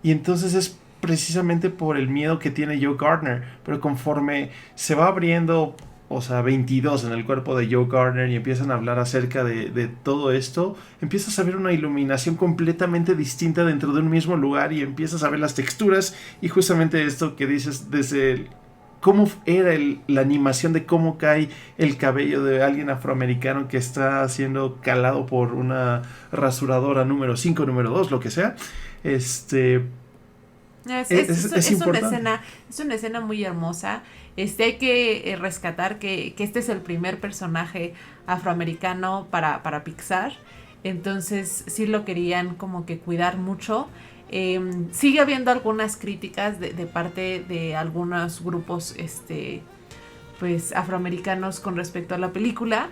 y entonces es precisamente por el miedo que tiene Joe Gardner. Pero conforme se va abriendo o sea, 22 en el cuerpo de Joe Gardner y empiezan a hablar acerca de todo esto, empiezas a ver una iluminación completamente distinta dentro de un mismo lugar y empiezas a ver las texturas y justamente esto que dices desde cómo era la animación de cómo cae el cabello de alguien afroamericano que está siendo calado por una rasuradora número 5, número 2, lo que sea. Es una escena muy hermosa. Hay que rescatar que este es el primer personaje afroamericano para Pixar. Entonces sí lo querían como que cuidar mucho. Sigue habiendo algunas críticas de parte de algunos grupos pues afroamericanos con respecto a la película.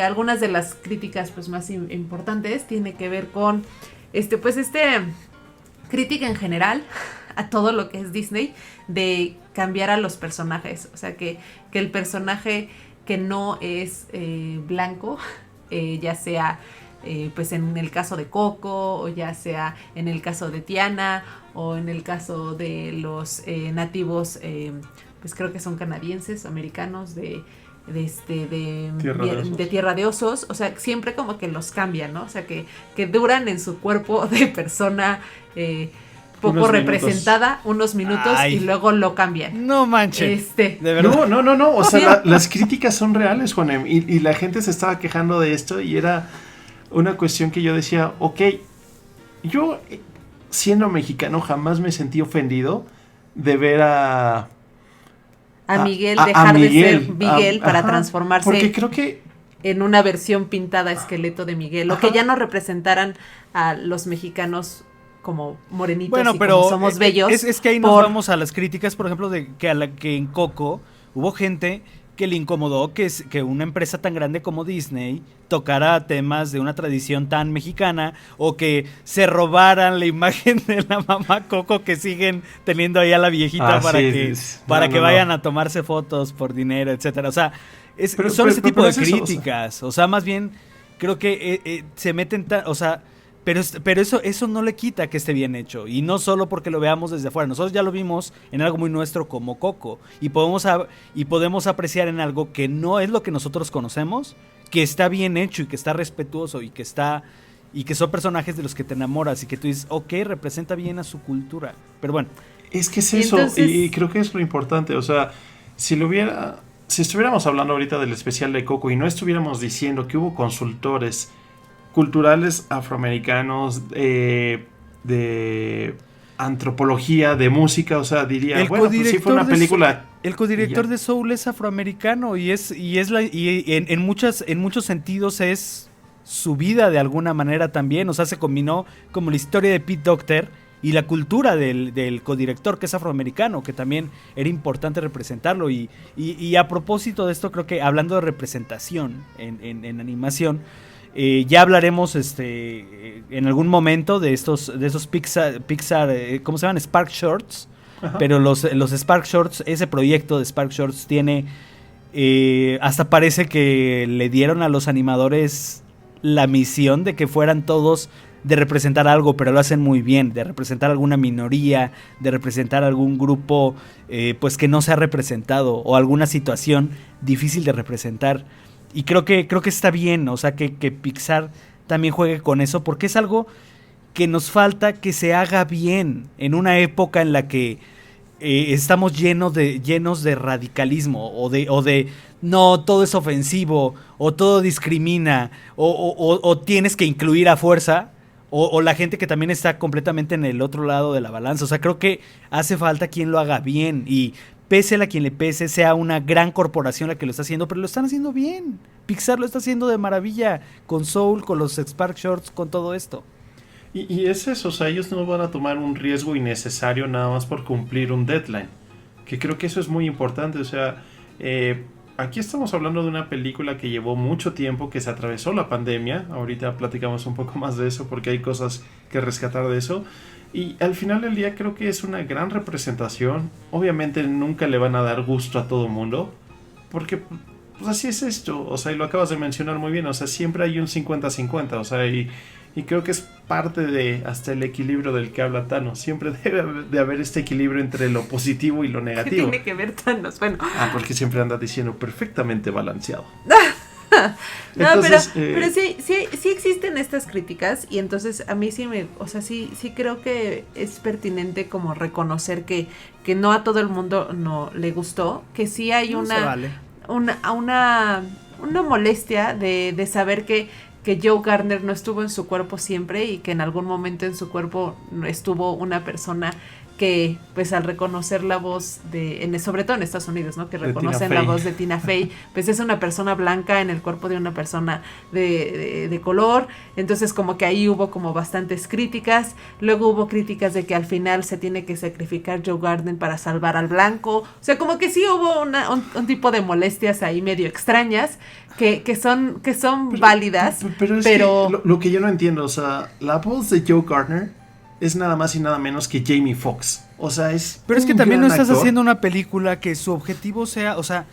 Algunas de las críticas pues más importantes tiene que ver con crítica en general a todo lo que es Disney, de cambiar a los personajes, o sea que el personaje que no es blanco, ya sea pues en el caso de Coco, o ya sea en el caso de Tiana, o en el caso de los nativos, pues creo que son canadienses, americanos, de Tierra de Osos, o sea, siempre como que los cambian, ¿no? O sea, que duran en su cuerpo de persona poco representada unos minutos. Ay, y luego lo cambian. No manches. De verdad. No, o sea, las críticas son reales, Juanem, y la gente se estaba quejando de esto y era una cuestión que yo decía, ok, yo siendo mexicano jamás me sentí ofendido de ver a Miguel dejar de ser Miguel para ajá, transformarse, porque creo que en una versión pintada esqueleto de Miguel, o que ya no representaran a los mexicanos como morenitos, bueno, y pero como somos bellos. Es que ahí nos vamos a las críticas, por ejemplo, de que en Coco hubo gente que le incomodó que una empresa tan grande como Disney tocara temas de una tradición tan mexicana, o que se robaran la imagen de la mamá Coco, que siguen teniendo ahí a la viejita para que vayan a tomarse fotos por dinero, etcétera. O sea, son ese tipo de críticas. Eso, o sea, más bien creo que se meten, o sea, pero eso no le quita que esté bien hecho, y no solo porque lo veamos desde afuera. Nosotros ya lo vimos en algo muy nuestro como Coco, y podemos apreciar en algo que no es lo que nosotros conocemos, que está bien hecho y que está respetuoso y que son personajes de los que te enamoras y que tú dices, ok, representa bien a su cultura. Pero bueno, es que es eso. Entonces, y creo que es lo importante. O sea, si estuviéramos hablando ahorita del especial de Coco y no estuviéramos diciendo que hubo consultores culturales afroamericanos, de antropología, de música, o sea, diría, bueno, pues sí fue una película. El codirector de Soul es afroamericano y en muchos sentidos es su vida de alguna manera también. O sea, se combinó como la historia de Pete Docter y la cultura del codirector, que es afroamericano, que también era importante representarlo. Y a propósito de esto, creo que hablando de representación en animación, ya hablaremos en algún momento de esos Pixar, ¿cómo se llaman? Spark Shorts. Ajá. Pero los Spark Shorts, ese proyecto de Spark Shorts tiene, hasta parece que le dieron a los animadores la misión de que fueran todos de representar algo, pero lo hacen muy bien, de representar alguna minoría, de representar algún grupo pues que no se ha representado, o alguna situación difícil de representar. Y creo que está bien, o sea, que Pixar también juegue con eso, porque es algo que nos falta que se haga bien en una época en la que estamos llenos de radicalismo, o de no, todo es ofensivo, o todo discrimina, o tienes que incluir a fuerza, o la gente que también está completamente en el otro lado de la balanza. O sea, creo que hace falta quien lo haga bien, y pese a quien le pese, sea una gran corporación la que lo está haciendo, pero lo están haciendo bien. Pixar lo está haciendo de maravilla, con Soul, con los Spark Shorts, con todo esto. Y es eso, o sea, ellos no van a tomar un riesgo innecesario nada más por cumplir un deadline, que creo que eso es muy importante. O sea, aquí estamos hablando de una película que llevó mucho tiempo, que se atravesó la pandemia. Ahorita platicamos un poco más de eso, porque hay cosas que rescatar de eso. Y al final del día creo que es una gran representación. Obviamente nunca le van a dar gusto a todo el mundo, porque pues así es esto. O sea, y lo acabas de mencionar muy bien. O sea, siempre hay un 50-50. O sea, y Y creo que es parte de hasta el equilibrio del que habla Thanos. Siempre debe de haber este equilibrio entre lo positivo y lo ¿Qué negativo. tiene que ver Thanos? Bueno. Porque siempre anda diciendo perfectamente balanceado. No, Entonces, pero sí existen estas críticas y entonces a mí sí creo que es pertinente como reconocer que no a todo el mundo no le gustó, que sí hay una molestia de saber que Joe Gardner no estuvo en su cuerpo siempre y que en algún momento en su cuerpo estuvo una persona que pues al reconocer la voz sobre todo en Estados Unidos, ¿no? Que reconocen la voz de Tina Fey, pues es una persona blanca en el cuerpo de una persona de color, entonces como que ahí hubo como bastantes críticas, luego hubo críticas de que al final se tiene que sacrificar Joe Gardner para salvar al blanco, o sea como que sí hubo un tipo de molestias ahí medio extrañas, que son válidas, pero es que lo que yo no entiendo, o sea, la voz de Joe Gardner es nada más y nada menos que Jamie Foxx. O sea, pero es que también no estás haciendo una película que su objetivo sea, o sea,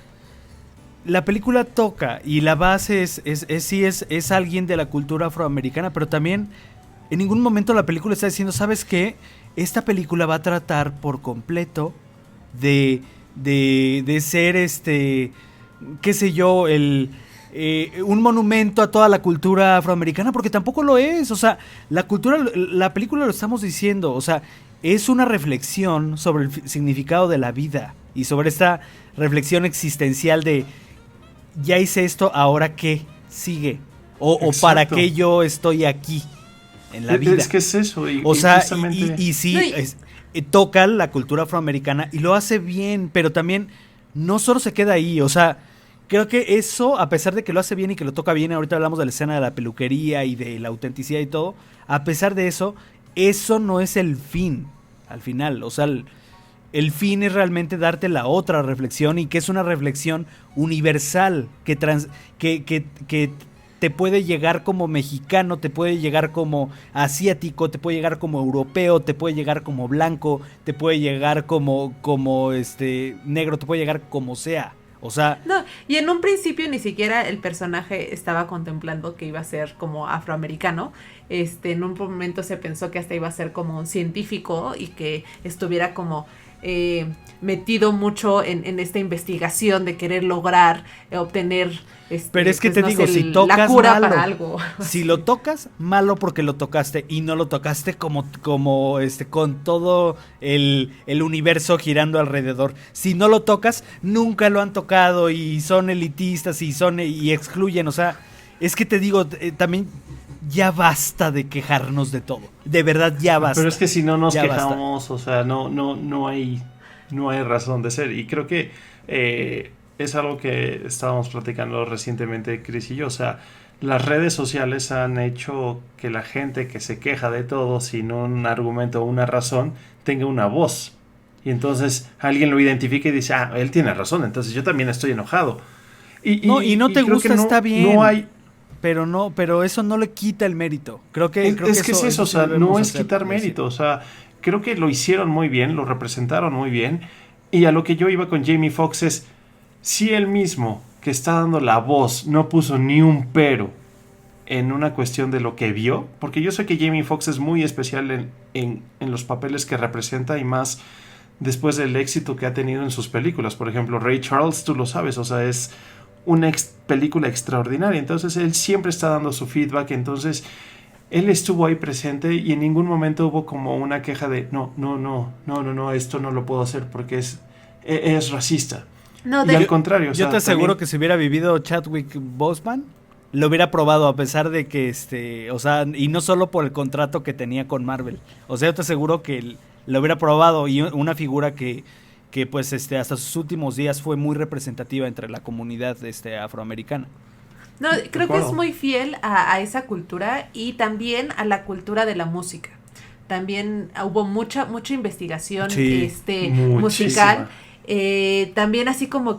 la película toca y la base es alguien de la cultura afroamericana, pero también en ningún momento la película está diciendo, ¿sabes qué? Esta película va a tratar por completo de ser qué sé yo, un monumento a toda la cultura afroamericana, porque tampoco lo es, o sea, la película lo estamos diciendo, o sea, es una reflexión sobre el significado de la vida y sobre esta reflexión existencial de ya hice esto, ahora qué sigue, o para qué yo estoy aquí en la vida. Es que es eso, o sea, justamente... y sí, toca la cultura afroamericana y lo hace bien, pero también no solo se queda ahí, o sea, creo que eso, a pesar de que lo hace bien y que lo toca bien, ahorita hablamos de la escena de la peluquería y de la autenticidad y todo, a pesar de eso no es el fin, al final, o sea, el fin es realmente darte la otra reflexión y que es una reflexión universal, que te puede llegar como mexicano, te puede llegar como asiático, te puede llegar como europeo, te puede llegar como blanco, te puede llegar como negro, te puede llegar como sea. O sea... No, y en un principio ni siquiera el personaje estaba contemplando que iba a ser como afroamericano. En un momento se pensó que hasta iba a ser como un científico y que estuviera como metido mucho en esta investigación de querer lograr obtener pero es que pues, te digo, sé, si tocas la cura malo, para algo. Si lo tocas, malo porque lo tocaste y no lo tocaste como con todo el universo girando alrededor. Si no lo tocas, nunca lo han tocado y son elitistas y excluyen, o sea, es que te digo, también ya basta de quejarnos de todo. De verdad ya basta. Pero es que si no nos quejamos, o sea, no hay razón de ser. Y creo que es algo que estábamos platicando recientemente, Chris y yo. O sea, las redes sociales han hecho que la gente que se queja de todo sin un argumento o una razón tenga una voz. Y entonces alguien lo identifica y dice, él tiene razón, entonces yo también estoy enojado. Y no te gusta, está bien. Pero eso no le quita el mérito. Creo que es eso, o sea, no es quitar mérito. O sea, creo que lo hicieron muy bien, lo representaron muy bien. Y a lo que yo iba con Jamie Foxx es, si él mismo, que está dando la voz, no puso ni un pero en una cuestión de lo que vio, porque yo sé que Jamie Foxx es muy especial en los papeles que representa y más después del éxito que ha tenido en sus películas. Por ejemplo, Ray Charles, tú lo sabes, o sea, es una película extraordinaria, entonces él siempre está dando su feedback, entonces él estuvo ahí presente y en ningún momento hubo como una queja de no, esto no lo puedo hacer porque es racista. No, y al contrario, yo te aseguro que si hubiera vivido Chadwick Boseman lo hubiera probado a pesar de que o sea, y no solo por el contrato que tenía con Marvel, o sea, yo te aseguro que lo hubiera probado, y una figura que pues hasta sus últimos días fue muy representativa entre la comunidad afroamericana. No, creo que es muy fiel a esa cultura y también a la cultura de la música. También hubo mucha investigación musical. También así como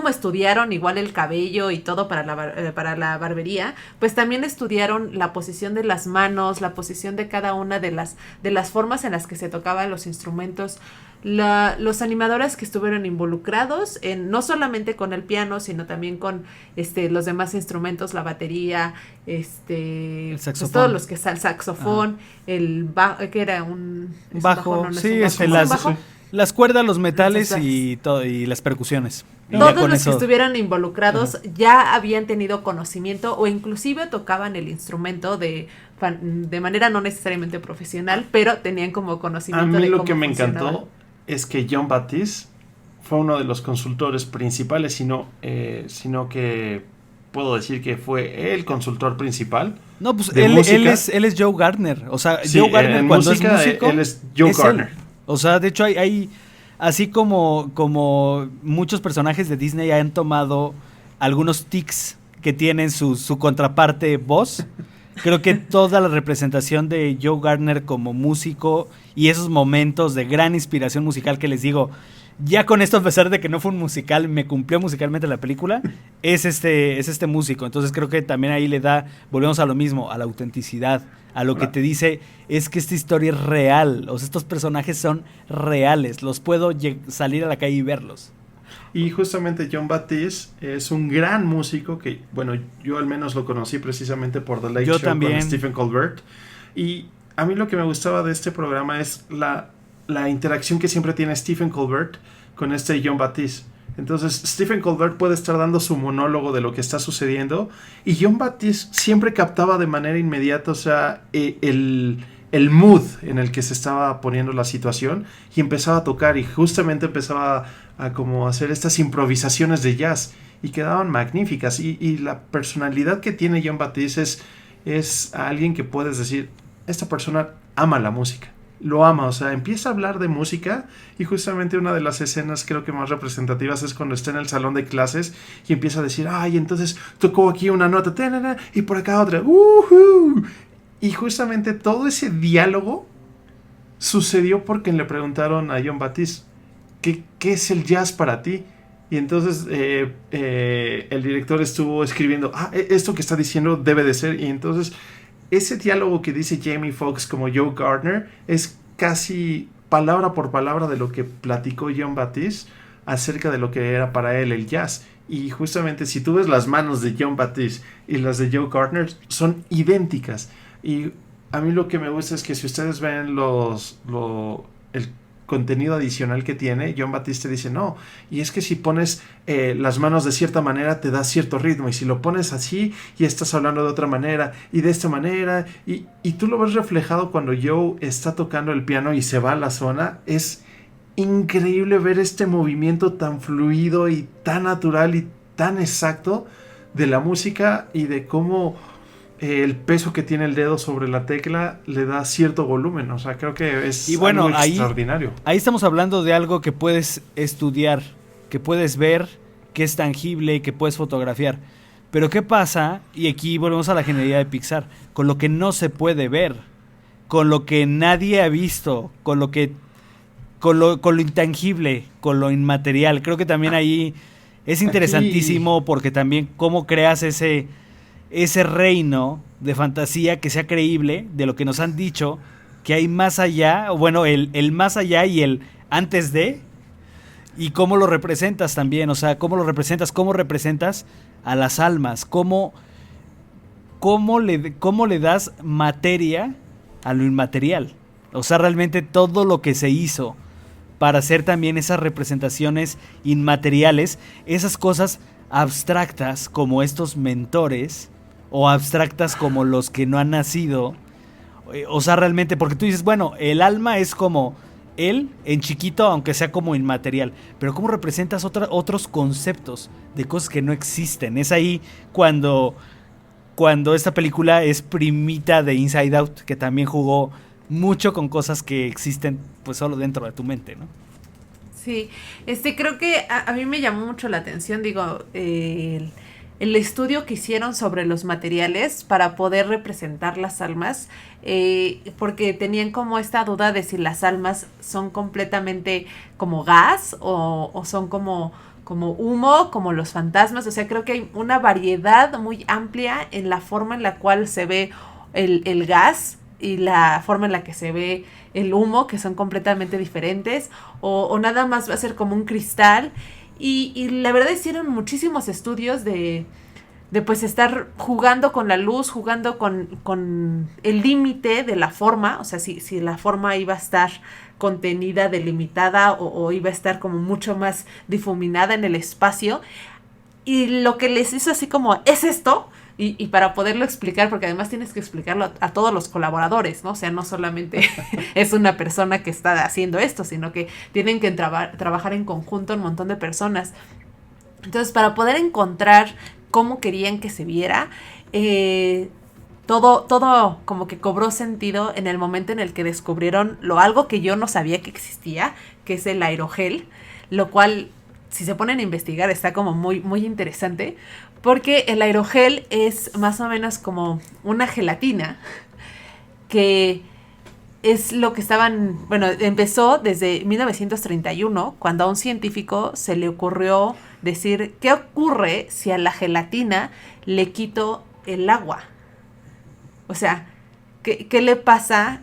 estudiaron igual el cabello y todo para la barbería, pues también estudiaron la posición de las manos, la posición de cada una de las formas en las que se tocaban los instrumentos los animadores que estuvieron involucrados no solamente con el piano, sino también con los demás instrumentos, la batería, el saxofón, pues todos los que el saxofón, el bajo, que era un bajo, bajo. Las cuerdas, los metales y las percusiones. Todos los que estuvieran involucrados ya habían tenido conocimiento o inclusive tocaban el instrumento de manera no necesariamente profesional, pero tenían como conocimiento. A mí de lo cómo que me funcionaba. encantó es que Jon Batiste fue uno de los consultores principales, sino que puedo decir que fue el consultor principal. No, pues él es Joe Gardner. O sea, sí, Joe Gardner cuando música, es músico, él es Joe Gardner. O sea, de hecho hay así como muchos personajes de Disney han tomado algunos tics que tienen su contraparte voz. Creo que toda la representación de Joe Gardner como músico y esos momentos de gran inspiración musical que les digo, ya con esto, a pesar de que no fue un musical, me cumplió musicalmente la película, es este músico. Entonces creo que también ahí volvemos a lo mismo, a la autenticidad, a lo que te dice, es que esta historia es real, o sea, estos personajes son reales, los puedo salir a la calle y verlos. Y justamente Jon Batiste es un gran músico que, bueno, yo al menos lo conocí precisamente por The Late Show también. Con Stephen Colbert. Y a mí lo que me gustaba de este programa es la interacción que siempre tiene Stephen Colbert con Jon Batiste. Entonces Stephen Colbert puede estar dando su monólogo de lo que está sucediendo y Jon Batiste siempre captaba de manera inmediata, o sea, el mood en el que se estaba poniendo la situación y empezaba a tocar y justamente empezaba a como hacer estas improvisaciones de jazz y quedaban magníficas y la personalidad que tiene Jon Batiste es alguien que puedes decir, esta persona ama la música, lo ama, o sea, empieza a hablar de música y justamente una de las escenas creo que más representativas es cuando está en el salón de clases y empieza a decir, ay, entonces tocó aquí una nota y por acá otra, y justamente todo ese diálogo sucedió porque le preguntaron a Jon Batiste, ¿qué es el jazz para ti? Y entonces el director estuvo escribiendo, esto que está diciendo debe de ser, y entonces ese diálogo que dice Jamie Foxx como Joe Gardner es casi palabra por palabra de lo que platicó Jon Batiste acerca de lo que era para él el jazz. Y justamente si tú ves las manos de Jon Batiste y las de Joe Gardner son idénticas. Y a mí lo que me gusta es que si ustedes ven el contenido adicional que tiene, Jon Batiste dice, no, y es que si pones las manos de cierta manera te da cierto ritmo, y si lo pones así y estás hablando de otra manera y de esta manera, y tú lo ves reflejado cuando Joe está tocando el piano y se va a la zona. Es increíble ver este movimiento tan fluido y tan natural y tan exacto de la música y de cómo el peso que tiene el dedo sobre la tecla le da cierto volumen. O sea, creo que es algo extraordinario. Ahí estamos hablando de algo que puedes estudiar, que puedes ver, que es tangible, que puedes fotografiar. Pero ¿qué pasa? Y aquí volvemos a la genialidad de Pixar, con lo que no se puede ver, con lo que nadie ha visto, con lo intangible, con lo inmaterial. Creo que también ahí es interesantísimo porque también cómo creas ese reino de fantasía que sea creíble de lo que nos han dicho, que hay más allá, bueno, el más allá y el antes de, y cómo lo representas también, o sea, cómo representas a las almas, cómo le das materia a lo inmaterial, o sea, realmente todo lo que se hizo para hacer también esas representaciones inmateriales, esas cosas abstractas como estos mentores, o abstractas como los que no han nacido, o sea, realmente, porque tú dices, bueno, el alma es como él en chiquito, aunque sea como inmaterial, pero cómo representas otros conceptos de cosas que no existen. Es ahí cuando esta película es primita de Inside Out, que también jugó mucho con cosas que existen pues solo dentro de tu mente, ¿no? Sí, creo que a mí me llamó mucho la atención, digo, el estudio que hicieron sobre los materiales para poder representar las almas, porque tenían como esta duda de si las almas son completamente como gas o son como humo, como los fantasmas. O sea, creo que hay una variedad muy amplia en la forma en la cual se ve el gas y la forma en la que se ve el humo, que son completamente diferentes, o nada más va a ser como un cristal. Y la verdad hicieron muchísimos estudios de pues estar jugando con la luz, jugando con el límite de la forma, o sea, si la forma iba a estar contenida, delimitada, o iba a estar como mucho más difuminada en el espacio. Y lo que les hizo así como, ¿es esto? Y para poderlo explicar, porque además tienes que explicarlo a todos los colaboradores, ¿no? O sea, no solamente es una persona que está haciendo esto, sino que tienen que trabajar en conjunto un montón de personas. Entonces, para poder encontrar cómo querían que se viera, todo como que cobró sentido en el momento en el que descubrieron algo que yo no sabía que existía, que es el aerogel, lo cual, si se ponen a investigar, está como muy, muy interesante, porque el aerogel es más o menos como una gelatina que es lo que empezó desde 1931, cuando a un científico se le ocurrió decir, ¿qué ocurre si a la gelatina le quito el agua? O sea, ¿qué le pasa?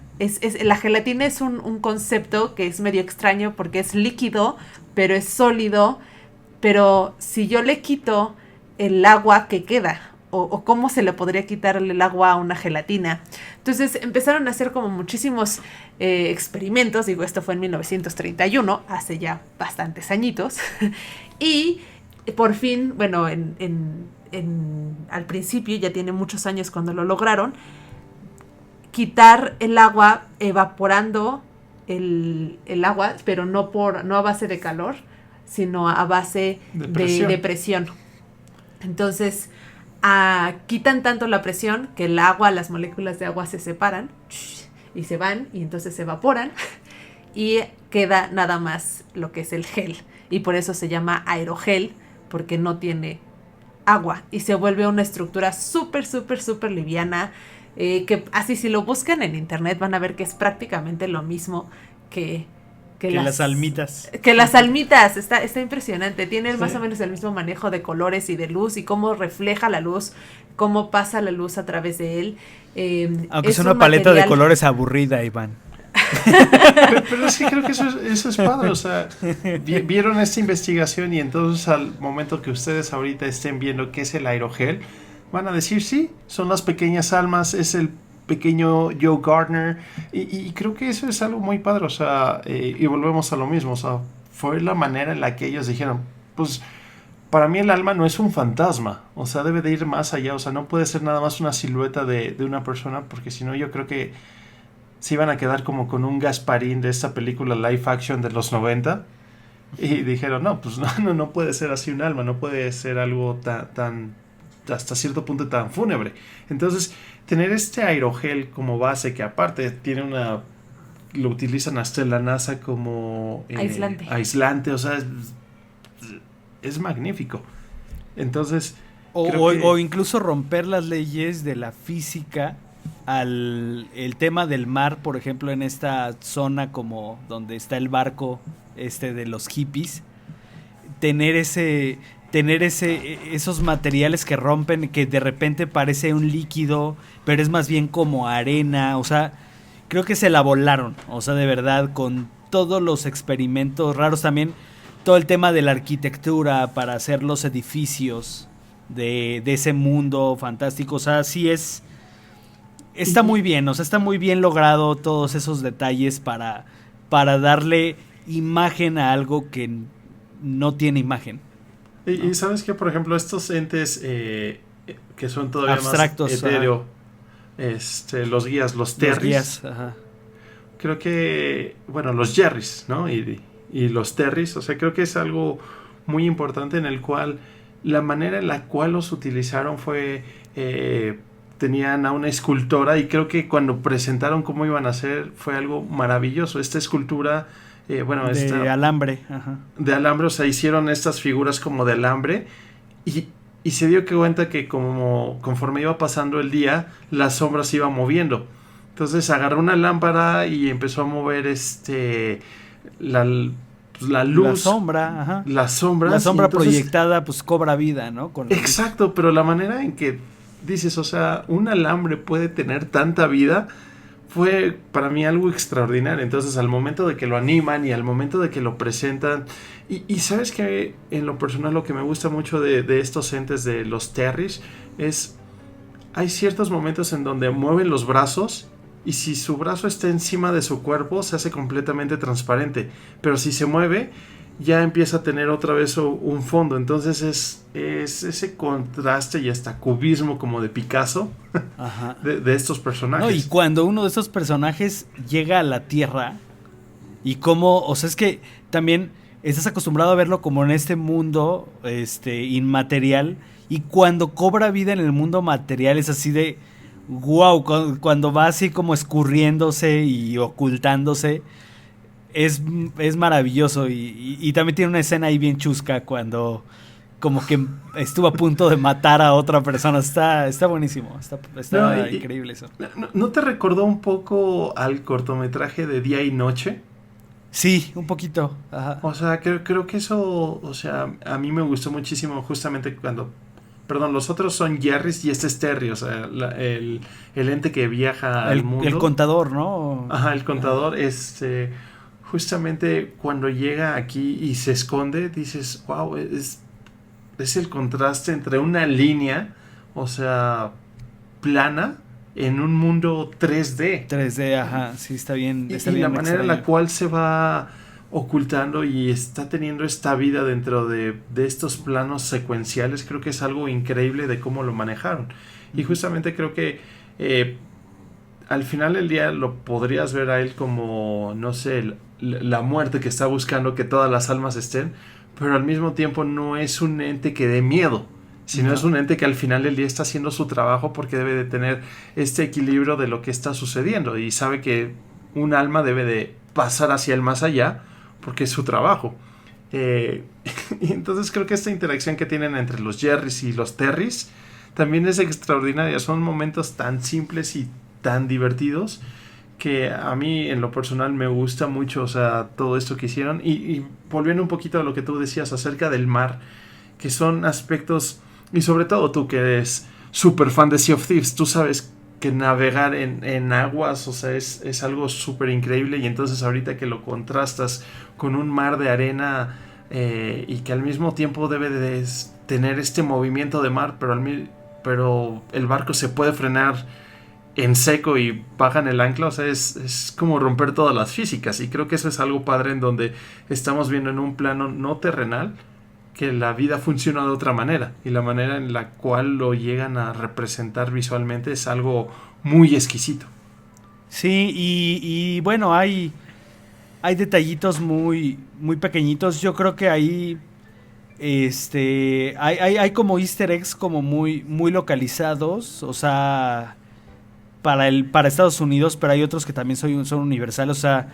La gelatina es un concepto que es medio extraño porque es líquido, pero es sólido, pero si yo le quito el agua, ¿qué queda? O cómo se le podría quitar el agua a una gelatina. Entonces empezaron a hacer como muchísimos experimentos, digo, esto fue en 1931, hace ya bastantes añitos, y por fin, bueno, al principio, ya tiene muchos años cuando lo lograron, quitar el agua evaporando el agua, pero no a base de calor, sino a base de presión. Entonces, quitan tanto la presión que el agua, las moléculas de agua se separan y se van, y entonces se evaporan y queda nada más lo que es el gel, y por eso se llama aerogel, porque no tiene agua y se vuelve una estructura súper, súper, súper liviana, que así si lo buscan en internet van a ver que es prácticamente lo mismo que las almitas. Que las almitas, está impresionante. Tiene más o menos el mismo manejo de colores y de luz, y cómo refleja la luz, cómo pasa la luz a través de él. Aunque es una paleta de colores aburrida, Iván. Pero sí creo que eso es padre. O sea, vieron esta investigación, y entonces al momento que ustedes ahorita estén viendo qué es el aerogel, van a decir, sí, son las pequeñas almas, es el pequeño Joe Gardner, y creo que eso es algo muy padre. O sea, y volvemos a lo mismo, o sea, fue la manera en la que ellos dijeron, pues para mí el alma no es un fantasma, o sea, debe de ir más allá, o sea, no puede ser nada más una silueta de una persona, porque si no yo creo que se iban a quedar como con un Gasparín de esta película live action de los 90, y dijeron, no, pues no puede ser así un alma, no puede ser algo tan hasta cierto punto tan fúnebre. Entonces, tener este aerogel como base, que aparte tiene lo utilizan hasta en la NASA como aislante, o sea, es magnífico. Entonces, o incluso romper las leyes de la física el tema del mar, por ejemplo, en esta zona como donde está el barco de los hippies, tener esos materiales que rompen, que de repente parece un líquido, pero es más bien como arena. O sea, creo que se la volaron, o sea, de verdad, con todos los experimentos raros. También todo el tema de la arquitectura para hacer los edificios de ese mundo fantástico. O sea, sí está muy bien, o sea, está muy bien logrado todos esos detalles para darle imagen a algo que no tiene imagen. Y sabes que, por ejemplo, estos entes que son todavía abstractos, más etéreo, los guías, los Terrys, creo que, bueno, los Jerrys, ¿no? Y los Terrys, o sea, creo que es algo muy importante, en el cual la manera en la cual los utilizaron fue, tenían a una escultora, y creo que cuando presentaron cómo iban a hacer fue algo maravilloso. Esta escultura, de alambre. Ajá. De alambre, o sea, hicieron estas figuras como de alambre, y se dio cuenta que conforme iba pasando el día, las sombras se iban moviendo. Entonces agarró una lámpara y empezó a mover la luz. La sombra, ajá. Las sombras. La sombra proyectada pues cobra vida, ¿no? Exacto, pero la manera en que dices, o sea, un alambre puede tener tanta vida, fue para mí algo extraordinario. Entonces al momento de que lo animan y al momento de que lo presentan, y sabes que en lo personal lo que me gusta mucho de estos entes de los Terriers es, hay ciertos momentos en donde mueven los brazos y si su brazo está encima de su cuerpo se hace completamente transparente, pero si se mueve ya empieza a tener otra vez un fondo. Entonces es ese contraste y hasta cubismo como de Picasso. Ajá. De estos personajes. No, y cuando uno de estos personajes llega a la Tierra y cómo, o sea, es que también estás acostumbrado a verlo como en este mundo inmaterial, y cuando cobra vida en el mundo material es así de wow, cuando va así como escurriéndose y ocultándose. Es maravilloso y también tiene una escena ahí bien chusca cuando como que estuvo a punto de matar a otra persona. Está buenísimo, está increíble eso. ¿No te recordó un poco al cortometraje de Día y Noche? Sí, un poquito. Ajá. O sea, creo que eso, o sea, a mí me gustó muchísimo justamente cuando... Perdón, los otros son Jerrys y este es Terry, o sea, el ente que viaja al mundo. El contador, ¿no? Ajá, el contador, justamente cuando llega aquí y se esconde, dices, wow, es el contraste entre una línea, o sea, plana, en un mundo 3D. 3D, ajá, sí, está bien. Y la manera en la cual se va ocultando y está teniendo esta vida dentro de estos planos secuenciales, creo que es algo increíble de cómo lo manejaron. Y justamente creo que al final del día lo podrías ver a él como, no sé, la muerte que está buscando que todas las almas estén, pero al mismo tiempo no es un ente que dé miedo, sino es un ente que al final del día está haciendo su trabajo porque debe de tener este equilibrio de lo que está sucediendo y sabe que un alma debe de pasar hacia el más allá porque es su trabajo. Y entonces creo que esta interacción que tienen entre los Jerrys y los Terriers también es extraordinaria. Son momentos tan simples y tan divertidos que a mí en lo personal me gusta mucho, o sea, todo esto que hicieron. Y volviendo un poquito a lo que tú decías acerca del mar, que son aspectos, y sobre todo tú que eres súper fan de Sea of Thieves, tú sabes que navegar en aguas, o sea, es algo súper increíble. Y entonces ahorita que lo contrastas con un mar de arena y que al mismo tiempo debe de tener este movimiento de mar, pero el barco se puede frenar en seco y bajan el ancla, o sea, es como romper todas las físicas. Y creo que eso es algo padre en donde estamos viendo en un plano no terrenal que la vida funciona de otra manera, y la manera en la cual lo llegan a representar visualmente es algo muy exquisito. Sí, y bueno, hay detallitos muy, muy pequeñitos. Yo creo que ahí hay como easter eggs como muy, muy localizados, o sea, para Estados Unidos, pero hay otros que también son universales. O sea,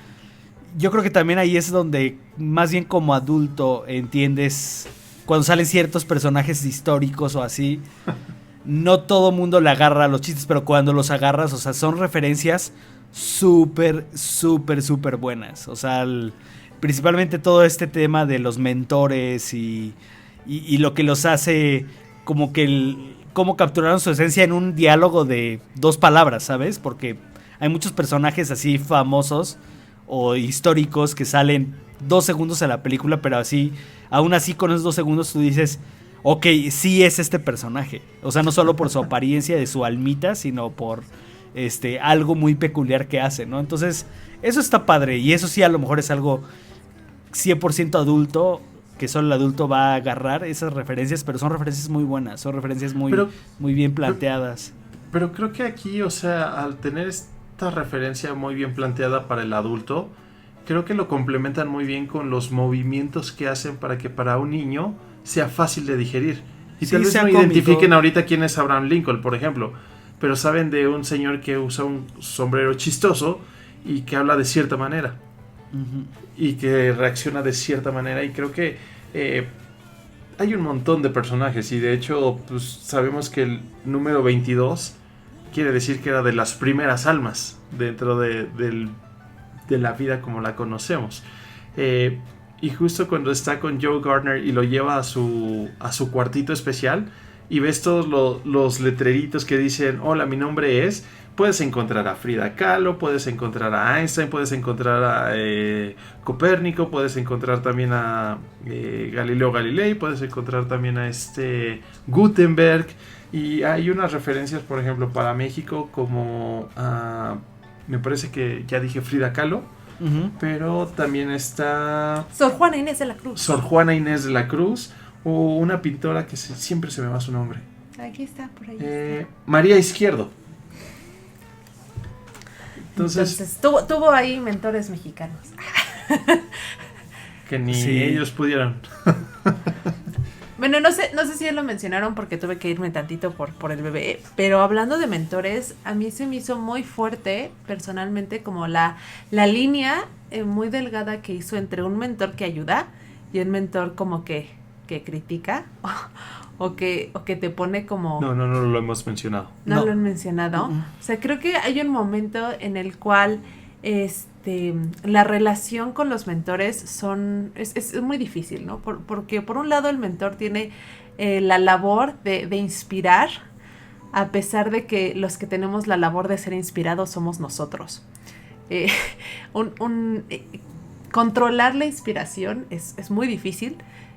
yo creo que también ahí es donde más bien como adulto entiendes cuando salen ciertos personajes históricos o así. No todo mundo le agarra los chistes, pero cuando los agarras, o sea, son referencias súper, súper, súper buenas. O sea, principalmente todo este tema de los mentores y lo que los hace como que cómo capturaron su esencia en un diálogo de 2 palabras, ¿sabes? Porque hay muchos personajes así famosos o históricos que salen 2 segundos en la película, pero aún así con esos 2 segundos tú dices, ok, sí es este personaje. O sea, no solo por su apariencia de su almita, sino por algo muy peculiar que hace, ¿no? Entonces, eso está padre, y eso sí a lo mejor es algo 100% adulto, que solo el adulto va a agarrar esas referencias, pero son referencias muy buenas, son referencias muy bien planteadas. Pero creo que aquí, o sea, al tener esta referencia muy bien planteada para el adulto, creo que lo complementan muy bien con los movimientos que hacen para que para un niño sea fácil de digerir. Y tal vez no identifiquen ahorita quién es Abraham Lincoln, por ejemplo, pero saben de un señor que usa un sombrero chistoso y que habla de cierta manera. Uh-huh. Y que reacciona de cierta manera. Y creo que hay un montón de personajes. Y de hecho, pues sabemos que el número 22 quiere decir que era de las primeras almas dentro de la vida como la conocemos. Y justo cuando está con Joe Gardner y lo lleva a su cuartito especial y ves todos los letreritos que dicen hola, mi nombre es, puedes encontrar a Frida Kahlo, puedes encontrar a Einstein, puedes encontrar a Copérnico, puedes encontrar también a Galileo Galilei, puedes encontrar también a Gutenberg, y hay unas referencias, por ejemplo, para México como me parece que ya dije Frida Kahlo, pero también está Sor Juana Inés de la Cruz. Sor Juana Inés de la Cruz, o una pintora que siempre se me va su nombre. Aquí está, por ahí. María Izquierdo. Entonces tuvo ahí mentores mexicanos. Que ni ellos pudieron. Bueno, no sé si ya lo mencionaron porque tuve que irme tantito por el bebé, pero hablando de mentores, a mí se me hizo muy fuerte personalmente como la línea muy delgada que hizo entre un mentor que ayuda y un mentor como que critica o que te pone como... No lo hemos mencionado. No lo han mencionado. O sea, creo que hay un momento en el cual la relación con los mentores es muy difícil, ¿no? Porque por un lado el mentor tiene la labor de inspirar, a pesar de que los que tenemos la labor de ser inspirados somos nosotros. Controlar la inspiración es muy difícil,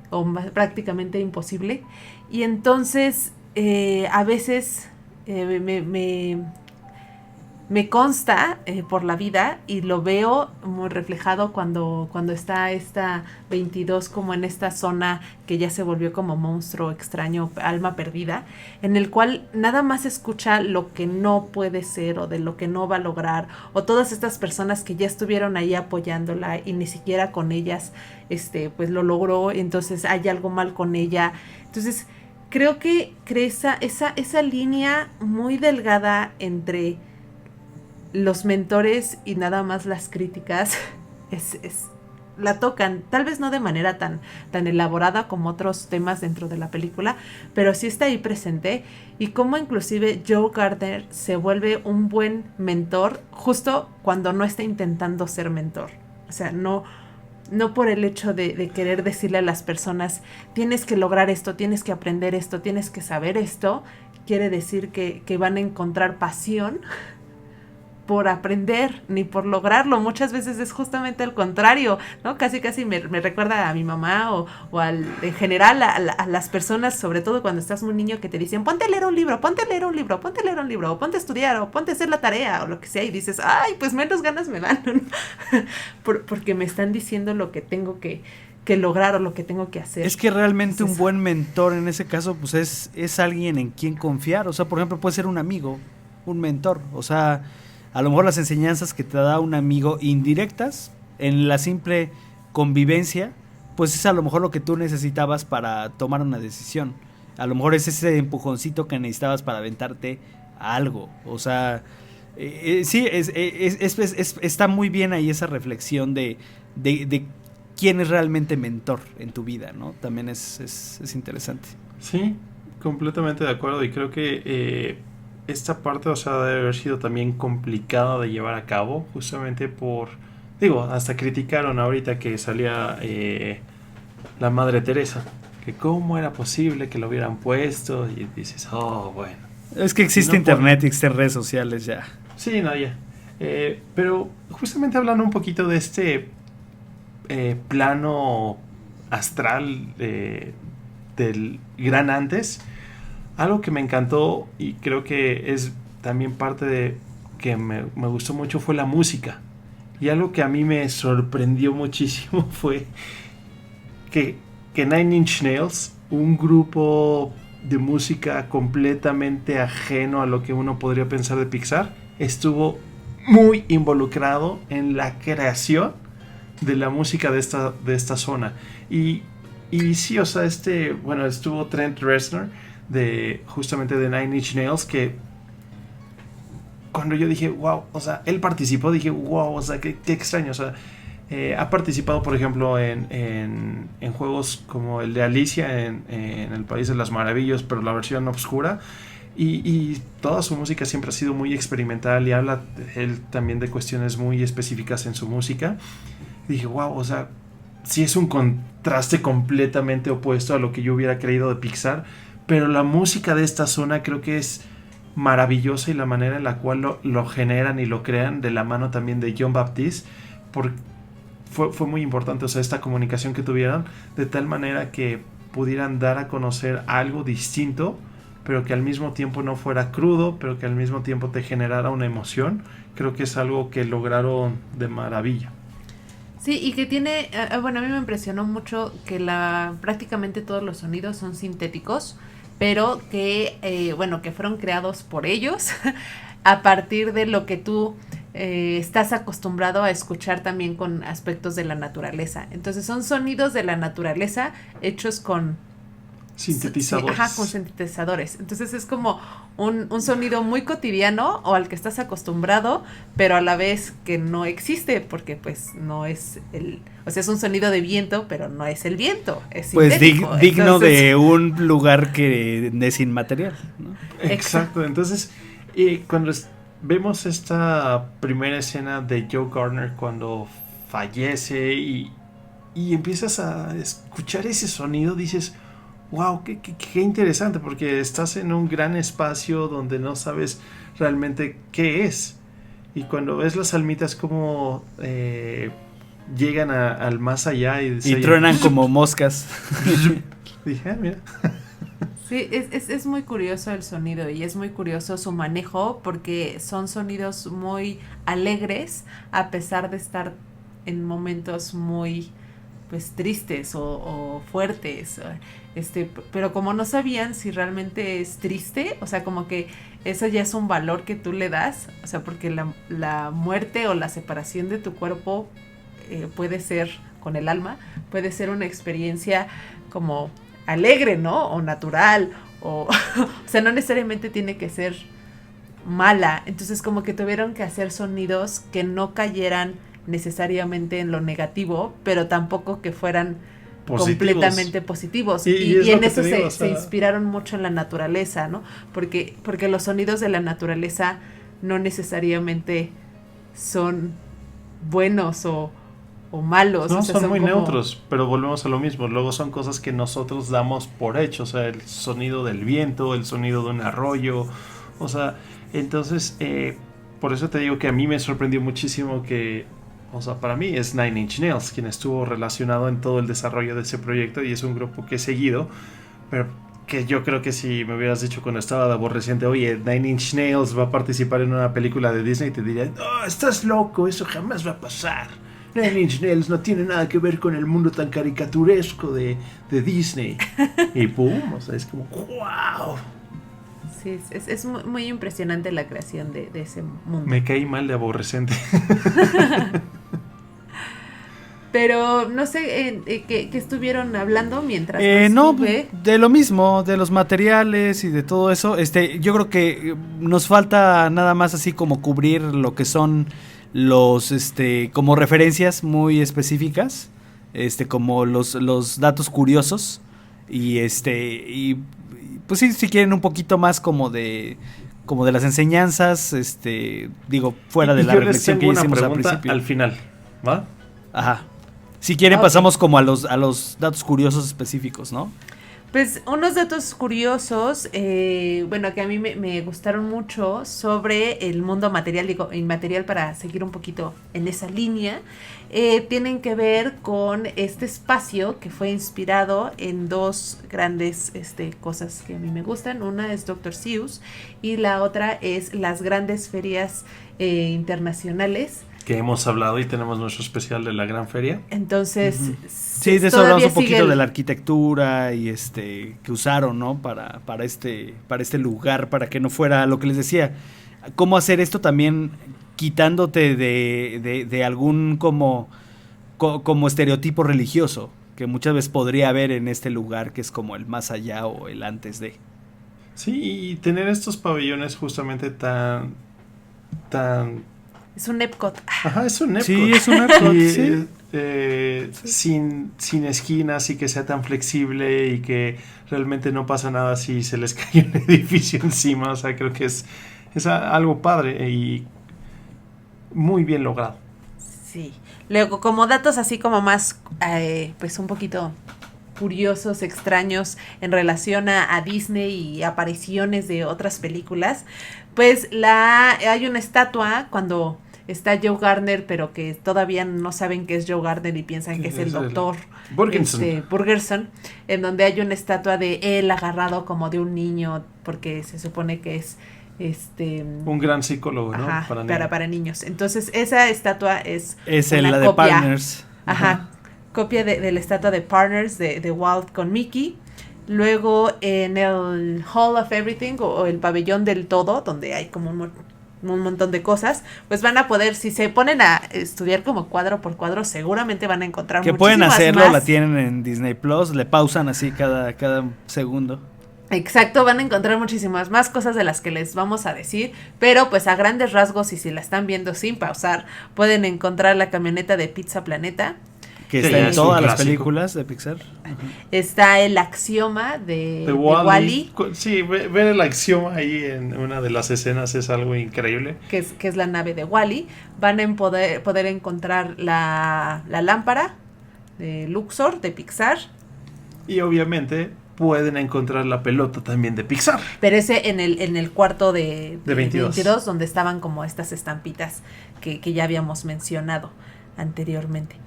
o prácticamente imposible, y entonces a veces me consta por la vida y lo veo muy reflejado cuando está esta 22 como en esta zona que ya se volvió como monstruo extraño, alma perdida, en el cual nada más escucha lo que no puede ser o de lo que no va a lograr, o todas estas personas que ya estuvieron ahí apoyándola y ni siquiera con ellas pues lo logró, entonces hay algo mal con ella. Entonces creo que esa línea muy delgada entre los mentores y nada más las críticas la tocan, tal vez no de manera tan elaborada como otros temas dentro de la película, pero sí está ahí presente, y cómo inclusive Joe Gardner se vuelve un buen mentor justo cuando no está intentando ser mentor. O sea, no por el hecho de querer decirle a las personas tienes que lograr esto, tienes que aprender esto, tienes que saber esto, quiere decir que van a encontrar pasión por aprender ni por lograrlo. Muchas veces es justamente al contrario, ¿no? Casi me recuerda a mi mamá en general a las personas, sobre todo cuando estás muy niño, que te dicen ponte a leer un libro, ponte a leer un libro, ponte a leer un libro, o ponte a estudiar, o ponte a hacer la tarea, o lo que sea, y dices, ay, pues menos ganas me dan porque me están diciendo lo que tengo que lograr o lo que tengo que hacer. Es que realmente un buen mentor en ese caso pues es alguien en quien confiar. O sea, por ejemplo, puede ser un amigo, un mentor. O sea, a lo mejor las enseñanzas que te da un amigo indirectas en la simple convivencia, pues es a lo mejor lo que tú necesitabas para tomar una decisión. A lo mejor es ese empujoncito que necesitabas para aventarte a algo. O sea, sí, está muy bien ahí esa reflexión de quién es realmente mentor en tu vida, ¿no? También es interesante. Sí, completamente de acuerdo, y creo que esta parte, o sea, debe haber sido también complicada de llevar a cabo, justamente hasta criticaron ahorita que salía la Madre Teresa, que cómo era posible que lo hubieran puesto, y dices, oh, bueno. Es que existe internet y existen redes sociales ya. Sí, no, ya. Pero justamente hablando un poquito de este plano astral del gran antes, algo que me encantó y creo que es también parte de que me gustó mucho fue la música. Y algo que a mí me sorprendió muchísimo fue que Nine Inch Nails, un grupo de música completamente ajeno a lo que uno podría pensar de Pixar, estuvo muy involucrado en la creación de la música de esta zona. Y sí, o sea, estuvo Trent Reznor justamente de Nine Inch Nails, que cuando yo dije wow, o sea, él participó, dije wow, o sea, qué extraño, o sea, ha participado por ejemplo en juegos como el de Alicia en el País de las Maravillas, pero la versión oscura, y toda su música siempre ha sido muy experimental, y habla él también de cuestiones muy específicas en su música. Y dije wow, o sea, sí es un contraste completamente opuesto a lo que yo hubiera creído de Pixar, pero la música de esta zona creo que es maravillosa y la manera en la cual lo generan y lo crean de la mano también de Jon Baptiste, fue muy importante, o sea, esta comunicación que tuvieron, de tal manera que pudieran dar a conocer algo distinto, pero que al mismo tiempo no fuera crudo, pero que al mismo tiempo te generara una emoción. Creo que es algo que lograron de maravilla. Sí, y que tiene, bueno, a mí me impresionó mucho que prácticamente todos los sonidos son sintéticos, pero que, bueno, que fueron creados por ellos a partir de lo que tú estás acostumbrado a escuchar también con aspectos de la naturaleza. Entonces son sonidos de la naturaleza hechos con sintetizadores. Sí, con sintetizadores. Entonces es como un sonido muy cotidiano o al que estás acostumbrado, pero a la vez que no existe, porque pues no es o sea, es un sonido de viento, pero no es el viento, es pues sintético. digno entonces, de un lugar que es inmaterial, ¿no? Exacto. Entonces, cuando vemos esta primera escena de Joe Gardner cuando fallece y empiezas a escuchar ese sonido, dices, wow, qué interesante, porque estás en un gran espacio donde no sabes realmente qué es. Y cuando ves las almitas como llegan al más allá y truenan como moscas. Dije, mira. Sí, es muy curioso el sonido y es muy curioso su manejo, porque son sonidos muy alegres a pesar de estar en momentos muy pues tristes o fuertes, pero como no sabían si realmente es triste, o sea, como que eso ya es un valor que tú le das, o sea, porque la muerte o la separación de tu cuerpo puede ser, con el alma, puede ser una experiencia como alegre, ¿no? O natural, o sea, no necesariamente tiene que ser mala. Entonces como que tuvieron que hacer sonidos que no cayeran necesariamente en lo negativo, pero tampoco que fueran completamente positivos. Y en eso se inspiraron mucho en la naturaleza, ¿no? Porque los sonidos de la naturaleza no necesariamente son buenos o malos. No, o sea, son muy neutros, pero volvemos a lo mismo. Luego son cosas que nosotros damos por hecho, o sea, el sonido del viento, el sonido de un arroyo, o sea, entonces, por eso te digo que a mí me sorprendió muchísimo que, o sea, para mí es Nine Inch Nails quien estuvo relacionado en todo el desarrollo de ese proyecto, y es un grupo que he seguido, pero que yo creo que si me hubieras dicho cuando estaba de aborreciente, oye, Nine Inch Nails va a participar en una película de Disney, te diría, no, estás loco, eso jamás va a pasar. Nine Inch Nails no tiene nada que ver con el mundo tan caricaturesco de Disney. Y pum, o sea, es como, wow. Sí, es muy impresionante la creación de ese mundo. Me caí mal de aborrecente. Pero no sé ¿qué estuvieron hablando mientras no, de lo mismo, de los materiales y de todo eso. Yo creo que nos falta nada más así como cubrir lo que son los como referencias muy específicas, como los datos curiosos y y pues sí, si quieren un poquito más como de las enseñanzas, digo, fuera de la reflexión que hicimos al principio. Al final, ¿va? Ajá. Si quieren pasamos como a los datos curiosos específicos, ¿no? Pues unos datos curiosos, bueno, que a mí me gustaron mucho sobre el mundo material, digo, inmaterial, para seguir un poquito en esa línea, tienen que ver con este espacio que fue inspirado en dos grandes cosas que a mí me gustan. Una es Dr. Seuss y la otra es las grandes ferias internacionales. Que hemos hablado y tenemos nuestro especial de la gran feria. Entonces, sí, de eso hablamos un poquito de la arquitectura y que usaron, ¿no? Para este lugar, para que no fuera lo que les decía. Cómo hacer esto también quitándote de algún como estereotipo religioso que muchas veces podría haber en este lugar que es como el más allá o el antes de. Sí, y tener estos pabellones justamente tan es un Epcot. Ajá, es un Epcot. Sí, es un Epcot, sí. Sin esquinas, y que sea tan flexible y que realmente no pasa nada si se les cae un edificio encima. O sea, creo que es algo padre y muy bien logrado. Sí. Luego, como datos así como más, pues un poquito curiosos, extraños en relación a Disney y apariciones de otras películas, pues hay una estatua cuando está Joe Gardner, pero que todavía no saben que es Joe Gardner y piensan que es el doctor Burgerson, en donde hay una estatua de él agarrado como de un niño, porque se supone que es un gran psicólogo, ¿no? Ajá, para niños. Entonces esa estatua es una la copia, de Partners. Ajá, copia de la estatua de Partners de Walt con Mickey. Luego en el Hall of Everything o el pabellón del todo, donde hay como un montón de cosas, pues van a poder, si se ponen a estudiar como cuadro por cuadro, seguramente van a encontrar que pueden hacerlo más. La tienen en Disney Plus, le pausan así cada segundo. Exacto, van a encontrar muchísimas más cosas de las que les vamos a decir, pero pues a grandes rasgos, y si la están viendo sin pausar, pueden encontrar la camioneta de Pizza Planeta, que está en todas las películas de Pixar. Está el axioma de Wall-E. Sí, ver el axioma ahí en una de las escenas es algo increíble. Que es la nave de Wall-E. Van a poder encontrar la lámpara de Luxor de Pixar. Y obviamente pueden encontrar la pelota también de Pixar. Pero ese en el cuarto de 22, donde estaban como estas estampitas que ya habíamos mencionado anteriormente.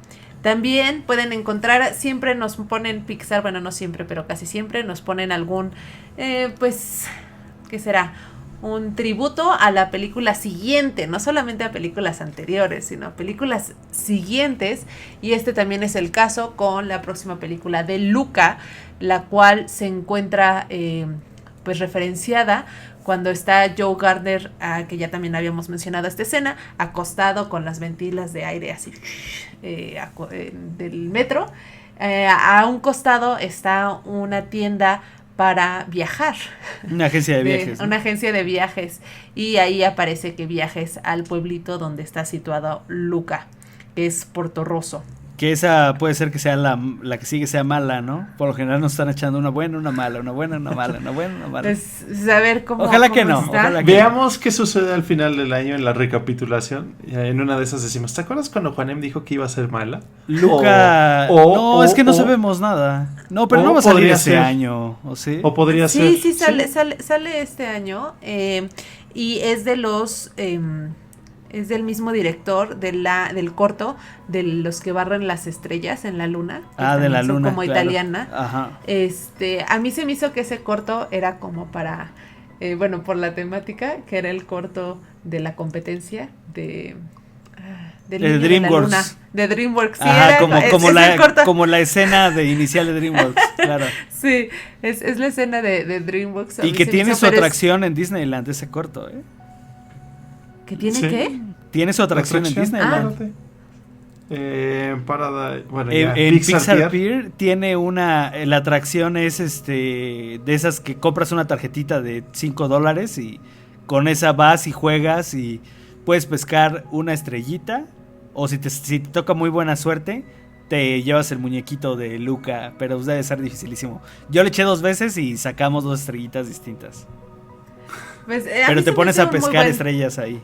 También pueden encontrar, siempre nos ponen Pixar, bueno, no siempre, pero casi siempre nos ponen algún, pues, ¿qué será? Un tributo a la película siguiente, no solamente a películas anteriores, sino a películas siguientes. Y este también es el caso con la próxima película de Luca, la cual se encuentra, pues, referenciada cuando está Joe Gardner, que ya también habíamos mencionado esta escena, acostado con las ventilas de aire así del metro. A un costado está una tienda para viajar. Una agencia de viajes. Una agencia de viajes. Y ahí aparece que viajes al pueblito donde está situado Luca, que es Porto Rosso. Que esa puede ser que sea la que sigue sea mala, ¿no? Por lo general nos están echando una buena, una mala, una buena, una mala, una buena, una mala. Pues saber cómo. Ojalá cómo que no. está. Ojalá que Veamos qué sucede al final del año en la recapitulación. En una de esas decimos, ¿te acuerdas cuando Juanem dijo que iba a ser mala? Luca. No, es que no sabemos nada. No, pero no va a salir este año, ¿o sí? O podría ser. Sí, sale este año. Y es de los. Es del mismo director del corto de los que barren las estrellas en la luna. De la luna, como claro. Italiana. Ajá. A mí se me hizo que ese corto era como para, por la temática, que era el corto de la competencia de DreamWorks. De DreamWorks, sí. Ajá, Era, como la escena inicial de DreamWorks, claro. Sí, es la escena de DreamWorks. Y que tiene su atracción en Disneyland, ese corto, ¿eh? ¿Que tiene qué? Tiene su atracción en Disneyland. En Pixar Pier tiene la atracción es de esas que compras una tarjetita de $5 y con esa vas y juegas y puedes pescar una estrellita, o si te toca muy buena suerte te llevas el muñequito de Luca, pero debe ser dificilísimo. Yo le eché 2 veces y sacamos 2 estrellitas distintas. Pues, pero te pones a pescar estrellas ahí.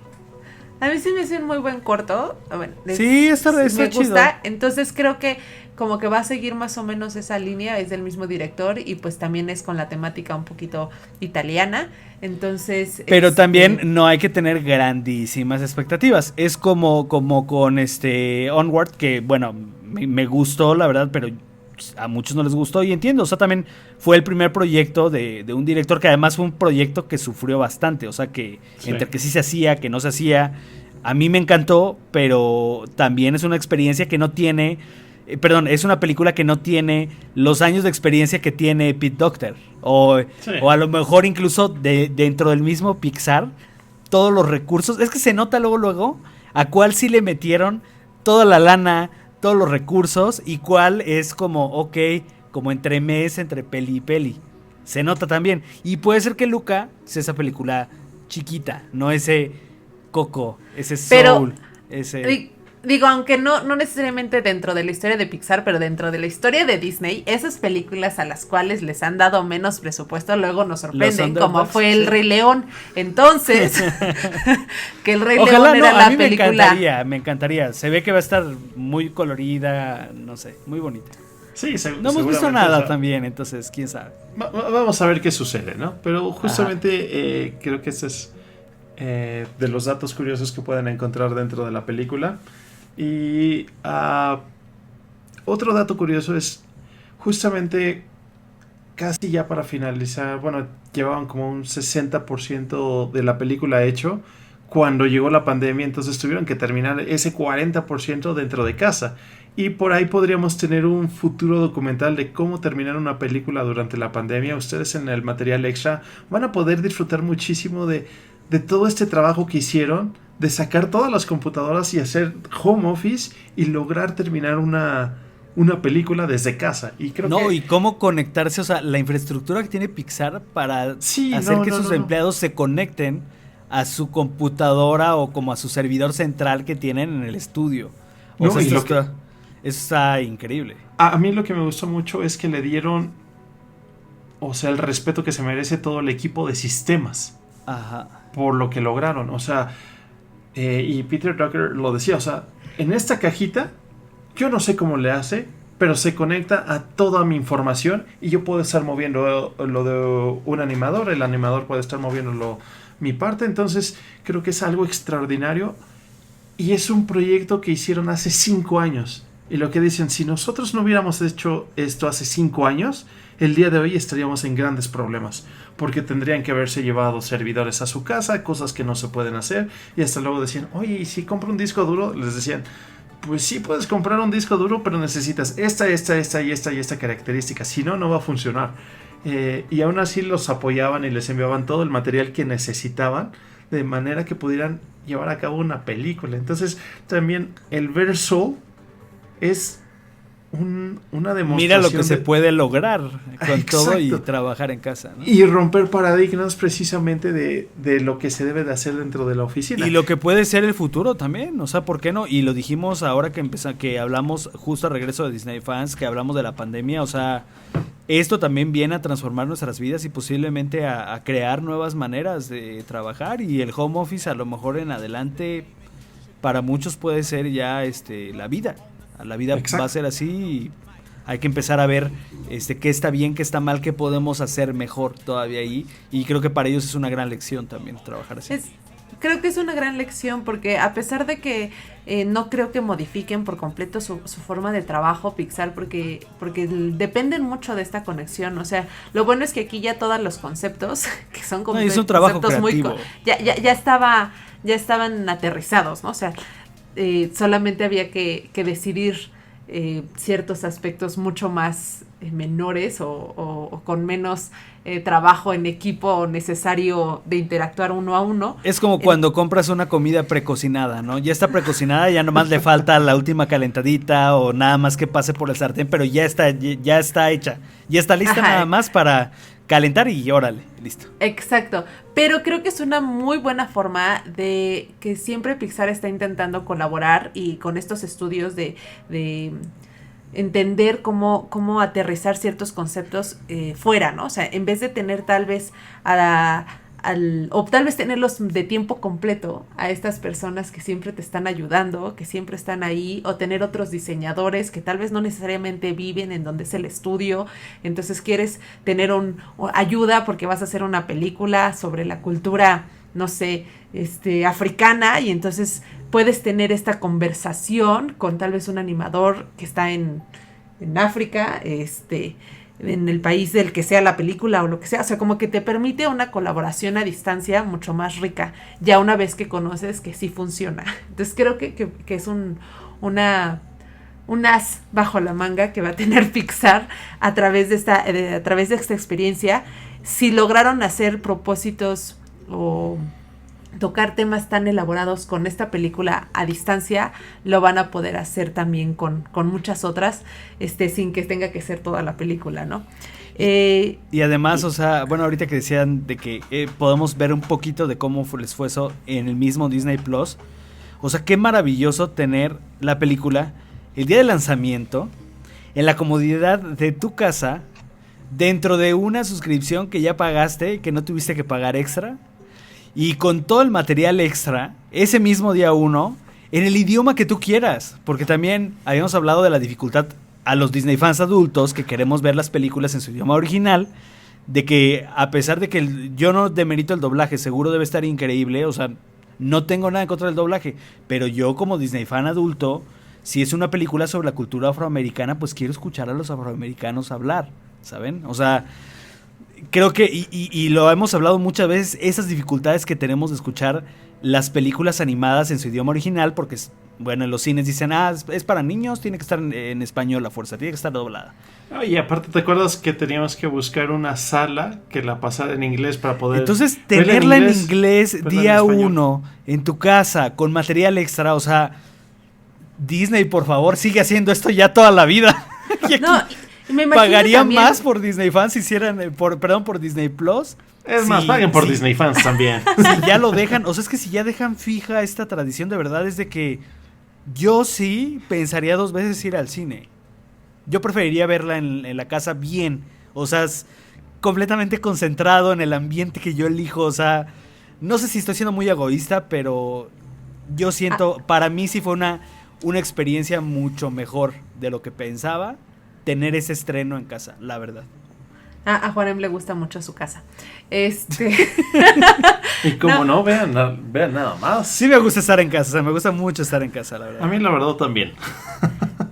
A mí sí me hace un muy buen corto. Bueno, sí, está me chido. Gusta. Entonces creo que como que va a seguir más o menos esa línea. Es del mismo director y pues también es con la temática un poquito italiana. Entonces. Pero también no hay que tener grandísimas expectativas. Es como con Onward, que bueno, me gustó la verdad, pero a muchos no les gustó y entiendo, o sea, también fue el primer proyecto de un director que además fue un proyecto que sufrió bastante, o sea, que entre que sí se hacía, que no se hacía, a mí me encantó, pero también es una experiencia que no tiene, es una película que no tiene los años de experiencia que tiene Pete Docter, o a lo mejor incluso dentro del mismo Pixar, todos los recursos, es que se nota luego a cuál sí le metieron toda la lana, todos los recursos, y cuál es como entremés entre peli y peli. Se nota también. Y puede ser que Luca sea esa película chiquita, no ese Coco, ese Soul, ese... Digo, aunque no necesariamente dentro de la historia de Pixar, pero dentro de la historia de Disney, esas películas a las cuales les han dado menos presupuesto luego nos sorprenden, como fue El Rey León. Entonces, que El Rey León era la película. Me encantaría. Se ve que va a estar muy colorida, no sé, muy bonita. Sí, no hemos visto nada también, entonces, quién sabe. Vamos a ver qué sucede, ¿no? Pero justamente creo que este es de los datos curiosos que pueden encontrar dentro de la película. Y otro dato curioso es justamente casi ya para finalizar, bueno, llevaban como un 60% de la película hecho cuando llegó la pandemia, entonces tuvieron que terminar ese 40% dentro de casa. Y por ahí podríamos tener un futuro documental de cómo terminar una película durante la pandemia. Ustedes en el material extra van a poder disfrutar muchísimo de todo este trabajo que hicieron, de sacar todas las computadoras y hacer home office y lograr terminar una película desde casa. Y creo y cómo conectarse, o sea, la infraestructura que tiene Pixar para hacer que sus empleados se conecten a su computadora o como a su servidor central que tienen en el estudio. O sea, eso está increíble. A mí lo que me gustó mucho es que le dieron, o sea, el respeto que se merece todo el equipo de sistemas. Ajá. Por lo que lograron, o sea, y Peter Drucker lo decía, o sea, en esta cajita, yo no sé cómo le hace, pero se conecta a toda mi información y yo puedo estar moviendo lo de un animador, el animador puede estar moviendo mi parte, entonces creo que es algo extraordinario y es un proyecto que hicieron hace 5 años. Y lo que dicen, si nosotros no hubiéramos hecho esto hace 5 años, el día de hoy estaríamos en grandes problemas, porque tendrían que haberse llevado servidores a su casa, cosas que no se pueden hacer, y hasta luego decían, oye, ¿y si compro un disco duro? Les decían, pues sí puedes comprar un disco duro, pero necesitas esta característica, si no, no va a funcionar. Y aún así los apoyaban y les enviaban todo el material que necesitaban, de manera que pudieran llevar a cabo una película. Entonces, también el ver Soul es una demostración. Mira lo que se puede lograr con todo y trabajar en casa, ¿no? Y romper paradigmas precisamente de lo que se debe de hacer dentro de la oficina. Y lo que puede ser el futuro también, o sea, ¿por qué no? Y lo dijimos ahora que hablamos justo al regreso de Disney Fans, que hablamos de la pandemia, o sea, esto también viene a transformar nuestras vidas y posiblemente a crear nuevas maneras de trabajar, y el home office a lo mejor en adelante para muchos puede ser ya la vida. La vida va a ser así y hay que empezar a ver qué está bien, qué está mal, qué podemos hacer mejor todavía ahí, y creo que para ellos es una gran lección también trabajar así. Creo que es una gran lección porque a pesar de que no creo que modifiquen por completo su forma de trabajo Pixar, porque dependen mucho de esta conexión, o sea, lo bueno es que aquí ya todos los conceptos que son como es un trabajo creativo. ya estaban aterrizados, ¿no? O sea, solamente había que decidir ciertos aspectos mucho más menores o con menos trabajo en equipo necesario de interactuar uno a uno. Es como cuando compras una comida precocinada, ¿no? Ya está precocinada, ya nomás le falta la última calentadita o nada más que pase por el sartén, pero ya está hecha, ya está lista. Ajá. Nada más para calentar y órale, listo. Exacto, pero creo que es una muy buena forma de que siempre Pixar está intentando colaborar y con estos estudios de entender cómo aterrizar ciertos conceptos fuera, ¿no? O sea, en vez de tener tal vez o tal vez tenerlos de tiempo completo a estas personas que siempre te están ayudando, que siempre están ahí, o tener otros diseñadores que tal vez no necesariamente viven en donde es el estudio, entonces quieres tener ayuda porque vas a hacer una película sobre la cultura, no sé, africana, y entonces puedes tener esta conversación con tal vez un animador que está en África, en el país del que sea la película o lo que sea, o sea, como que te permite una colaboración a distancia mucho más rica, ya una vez que conoces que sí funciona. Entonces creo que es un as bajo la manga que va a tener Pixar a través de esta experiencia. Si lograron hacer propósitos o tocar temas tan elaborados con esta película a distancia, lo van a poder hacer también con muchas otras, sin que tenga que ser toda la película, ¿no? Y además, o sea, bueno, ahorita que decían de que podemos ver un poquito de cómo les fue eso en el mismo Disney Plus, o sea, qué maravilloso tener la película el día de lanzamiento en la comodidad de tu casa, dentro de una suscripción que ya pagaste, que no tuviste que pagar extra, y con todo el material extra, ese mismo día 1, en el idioma que tú quieras. Porque también habíamos hablado de la dificultad a los Disney fans adultos que queremos ver las películas en su idioma original, de que a pesar de que yo no demerito el doblaje, seguro debe estar increíble, o sea, no tengo nada en contra del doblaje, pero yo como Disney fan adulto, si es una película sobre la cultura afroamericana, pues quiero escuchar a los afroamericanos hablar, ¿saben? O sea, creo que, y lo hemos hablado muchas veces, esas dificultades que tenemos de escuchar las películas animadas en su idioma original, porque, bueno, en los cines dicen, es para niños, tiene que estar en español a fuerza, tiene que estar doblada. Y aparte, ¿te acuerdas que teníamos que buscar una sala que la pasara en inglés para poder... Entonces, tenerla en inglés día 1, en tu casa, con material extra, o sea, Disney, por favor, sigue haciendo esto ya toda la vida. No, me imagino pagaría también... más por Disney Fans si hicieran, por Disney Plus. Es más, paguen por Disney Fans también. Si ya lo dejan, o sea, es que si ya dejan fija esta tradición, de verdad es de que yo sí pensaría 2 veces ir al cine. Yo preferiría verla en la casa bien, o sea, completamente concentrado en el ambiente que yo elijo, o sea, no sé si estoy siendo muy egoísta, pero yo siento, para mí sí fue una experiencia mucho mejor de lo que pensaba tener ese estreno en casa, la verdad. A Juanem le gusta mucho su casa. Y como no, vean nada más. Sí me gusta estar en casa, o sea, me gusta mucho estar en casa, la verdad. A mí la verdad también.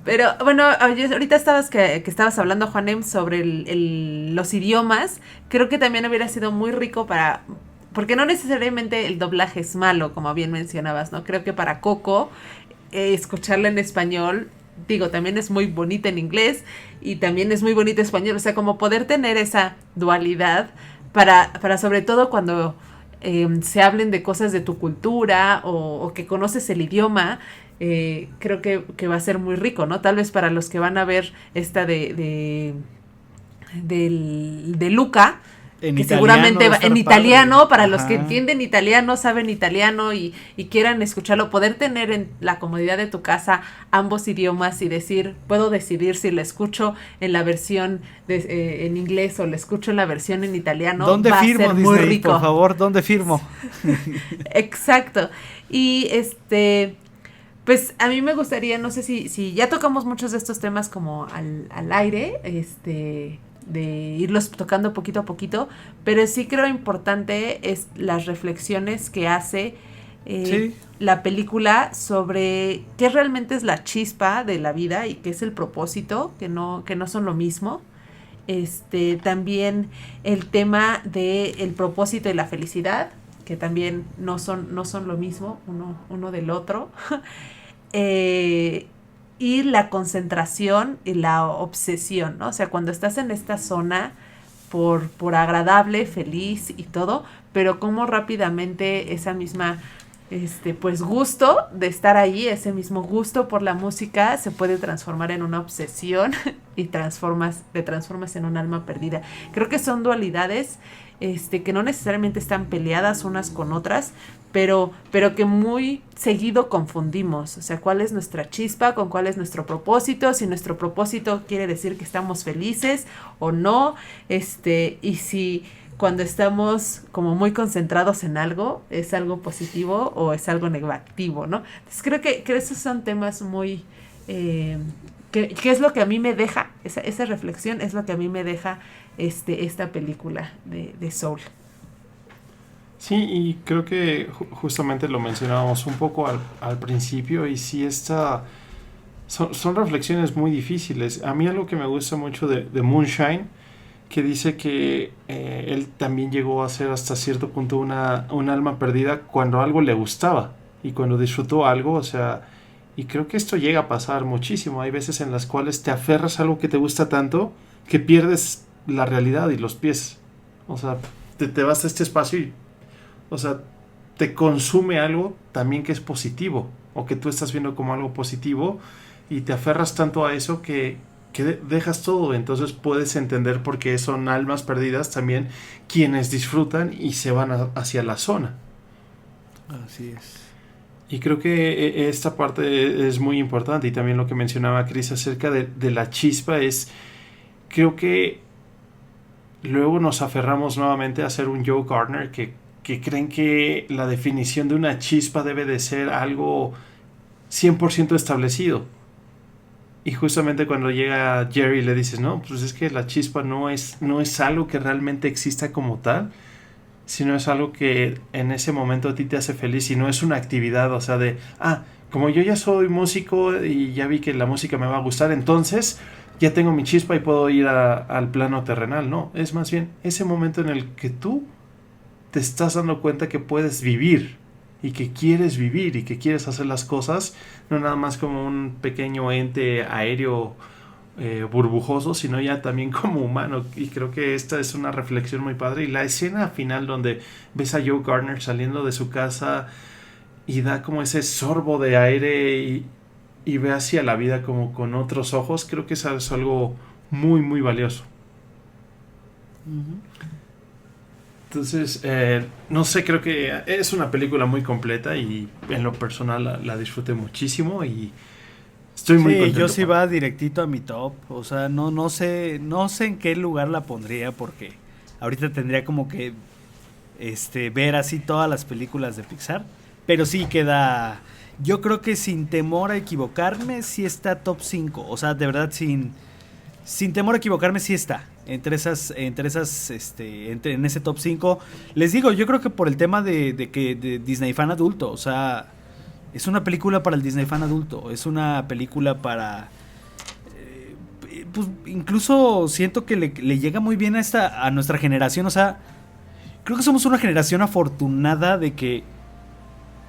Pero bueno, ahorita que estabas hablando, Juanem, sobre los idiomas. Creo que también hubiera sido muy rico porque no necesariamente el doblaje es malo, como bien mencionabas, ¿no? Creo que para Coco, escucharla en español, digo, también es muy bonita en inglés y también es muy bonita en español. O sea, como poder tener esa dualidad para sobre todo cuando se hablen de cosas de tu cultura o que conoces el idioma. Creo que va a ser muy rico, ¿no? Tal vez para los que van a ver esta de Luca, en que italiano, seguramente va en italiano, padre. para Ajá. los que entienden italiano, saben italiano y quieran escucharlo, poder tener en la comodidad de tu casa ambos idiomas y puedo decidir si lo escucho en la versión en inglés o lo escucho en la versión en italiano. ¿Dónde va firmo, a ser Disney? muy rico. Por favor, ¿dónde firmo? Exacto. Y pues a mí me gustaría, no sé si ya tocamos muchos de estos temas como al aire, de irlos tocando poquito a poquito, pero sí creo importante es las reflexiones que hace Sí. la película sobre qué realmente es la chispa de la vida y qué es el propósito, que no son lo mismo. También el tema del propósito y la felicidad, que también no son lo mismo uno del otro. Y la concentración y la obsesión, ¿no? O sea, cuando estás en esta zona por agradable, feliz y todo, pero cómo rápidamente esa misma pues gusto de estar ahí, ese mismo gusto por la música se puede transformar en una obsesión y te transformas en un alma perdida. Creo que son dualidades que no necesariamente están peleadas unas con otras, pero que muy seguido confundimos. O sea, cuál es nuestra chispa, con cuál es nuestro propósito, si nuestro propósito quiere decir que estamos felices o no, y si cuando estamos como muy concentrados en algo, es algo positivo o es algo negativo, ¿no? Entonces creo que esos son temas muy... que es lo que a mí me deja, esa reflexión es lo que a mí me deja esta película de Soul. Sí, y creo que justamente lo mencionábamos un poco al principio, y sí, son reflexiones muy difíciles. A mí algo que me gusta mucho de Moonshine, que dice que él también llegó a ser hasta cierto punto un alma perdida cuando algo le gustaba y cuando disfrutó algo, o sea, y creo que esto llega a pasar muchísimo. Hay veces en las cuales te aferras a algo que te gusta tanto que pierdes la realidad y los pies. O sea, te vas a este espacio y, o sea, te consume algo también que es positivo o que tú estás viendo como algo positivo y te aferras tanto a eso que dejas todo. Entonces puedes entender por qué son almas perdidas también quienes disfrutan y se van hacia la zona. Así es. Y creo que esta parte es muy importante, y también lo que mencionaba Chris acerca de la chispa es, creo que luego nos aferramos nuevamente a ser un Joe Gardner que creen que la definición de una chispa debe de ser algo 100% establecido. Y justamente cuando llega Jerry le dices, no, pues es que la chispa no es algo que realmente exista como tal, sino es algo que en ese momento a ti te hace feliz y no es una actividad, o sea, como yo ya soy músico y ya vi que la música me va a gustar, entonces ya tengo mi chispa y puedo ir al plano terrenal. No, es más bien ese momento en el que tú te estás dando cuenta que puedes vivir y que quieres vivir y que quieres hacer las cosas, no nada más como un pequeño ente aéreo burbujoso, sino ya también como humano. Y creo que esta es una reflexión muy padre. Y la escena final donde ves a Joe Gardner saliendo de su casa y da como ese sorbo de aire y ve hacia la vida como con otros ojos, creo que eso es algo muy muy valioso. Entonces, no sé, creo que es una película muy completa y en lo personal la disfruté muchísimo y estoy muy contento. Yo sí va directito a mi top, o sea, no sé en qué lugar la pondría porque ahorita tendría como que ver así todas las películas de Pixar, pero sí queda, yo creo que sin temor a equivocarme sí está top 5, o sea, de verdad sin temor a equivocarme sí está en ese top 5. Les digo, yo creo que por el tema de Disney fan adulto, o sea, es una película para el Disney fan adulto, es una película para pues incluso siento que le llega muy bien a nuestra generación, o sea, creo que somos una generación afortunada de que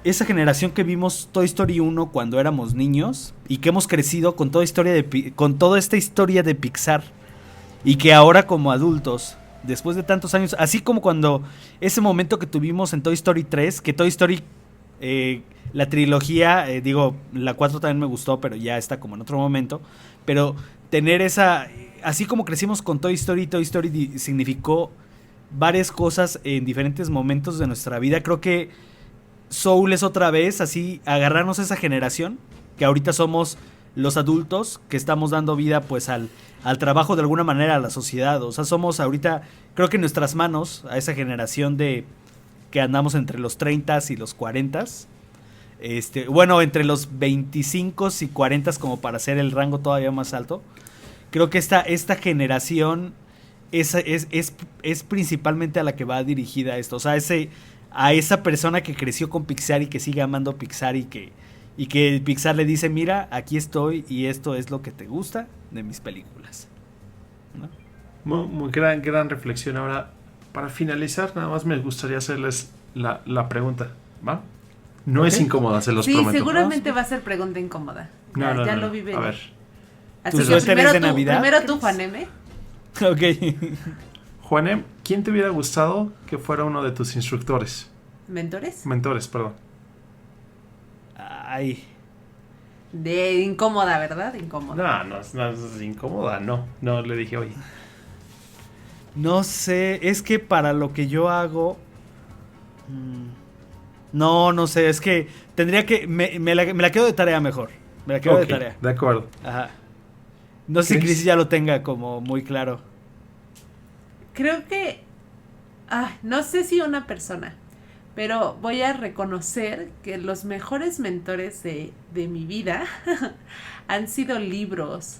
esa generación que vimos Toy Story 1 cuando éramos niños y que hemos crecido con toda esta historia de Pixar y que ahora como adultos, después de tantos años, así como cuando ese momento que tuvimos en Toy Story 3, que Toy Story, la trilogía, la 4 también me gustó, pero ya está como en otro momento, pero tener así como crecimos con Toy Story significó varias cosas en diferentes momentos de nuestra vida. Creo que Soul es otra vez así, agarrarnos a esa generación que ahorita somos los adultos que estamos dando vida pues al trabajo, de alguna manera a la sociedad, o sea, somos ahorita, creo que en nuestras manos a esa generación de que andamos entre los 30 y los 40, bueno, entre los 25 y 40 como para hacer el rango todavía más alto. Creo que esta generación es principalmente a la que va dirigida esto, o sea, a esa persona que creció con Pixar y que sigue amando Pixar y que Pixar le dice, mira, aquí estoy y esto es lo que te gusta de mis películas, ¿no? Muy gran reflexión. Ahora, para finalizar, nada más me gustaría hacerles la pregunta, ¿va? No es incómoda, se los prometo. Sí, seguramente va a ser pregunta incómoda. Ya lo vive. A ver. Así que primero tú, Juanem. Ok. Juanem, ¿quién te hubiera gustado que fuera uno de tus instructores? Mentores, perdón. Ay. De incómoda, ¿verdad? Incómoda. No es incómoda, no le dije hoy. No sé, es que para lo que yo hago, no sé, es que tendría que, me la quedo de tarea mejor, me la quedo de tarea. De acuerdo. Ajá. No sé si Chris ya lo tenga como muy claro. Creo que, no sé si una persona, pero voy a reconocer que los mejores mentores de mi vida han sido libros.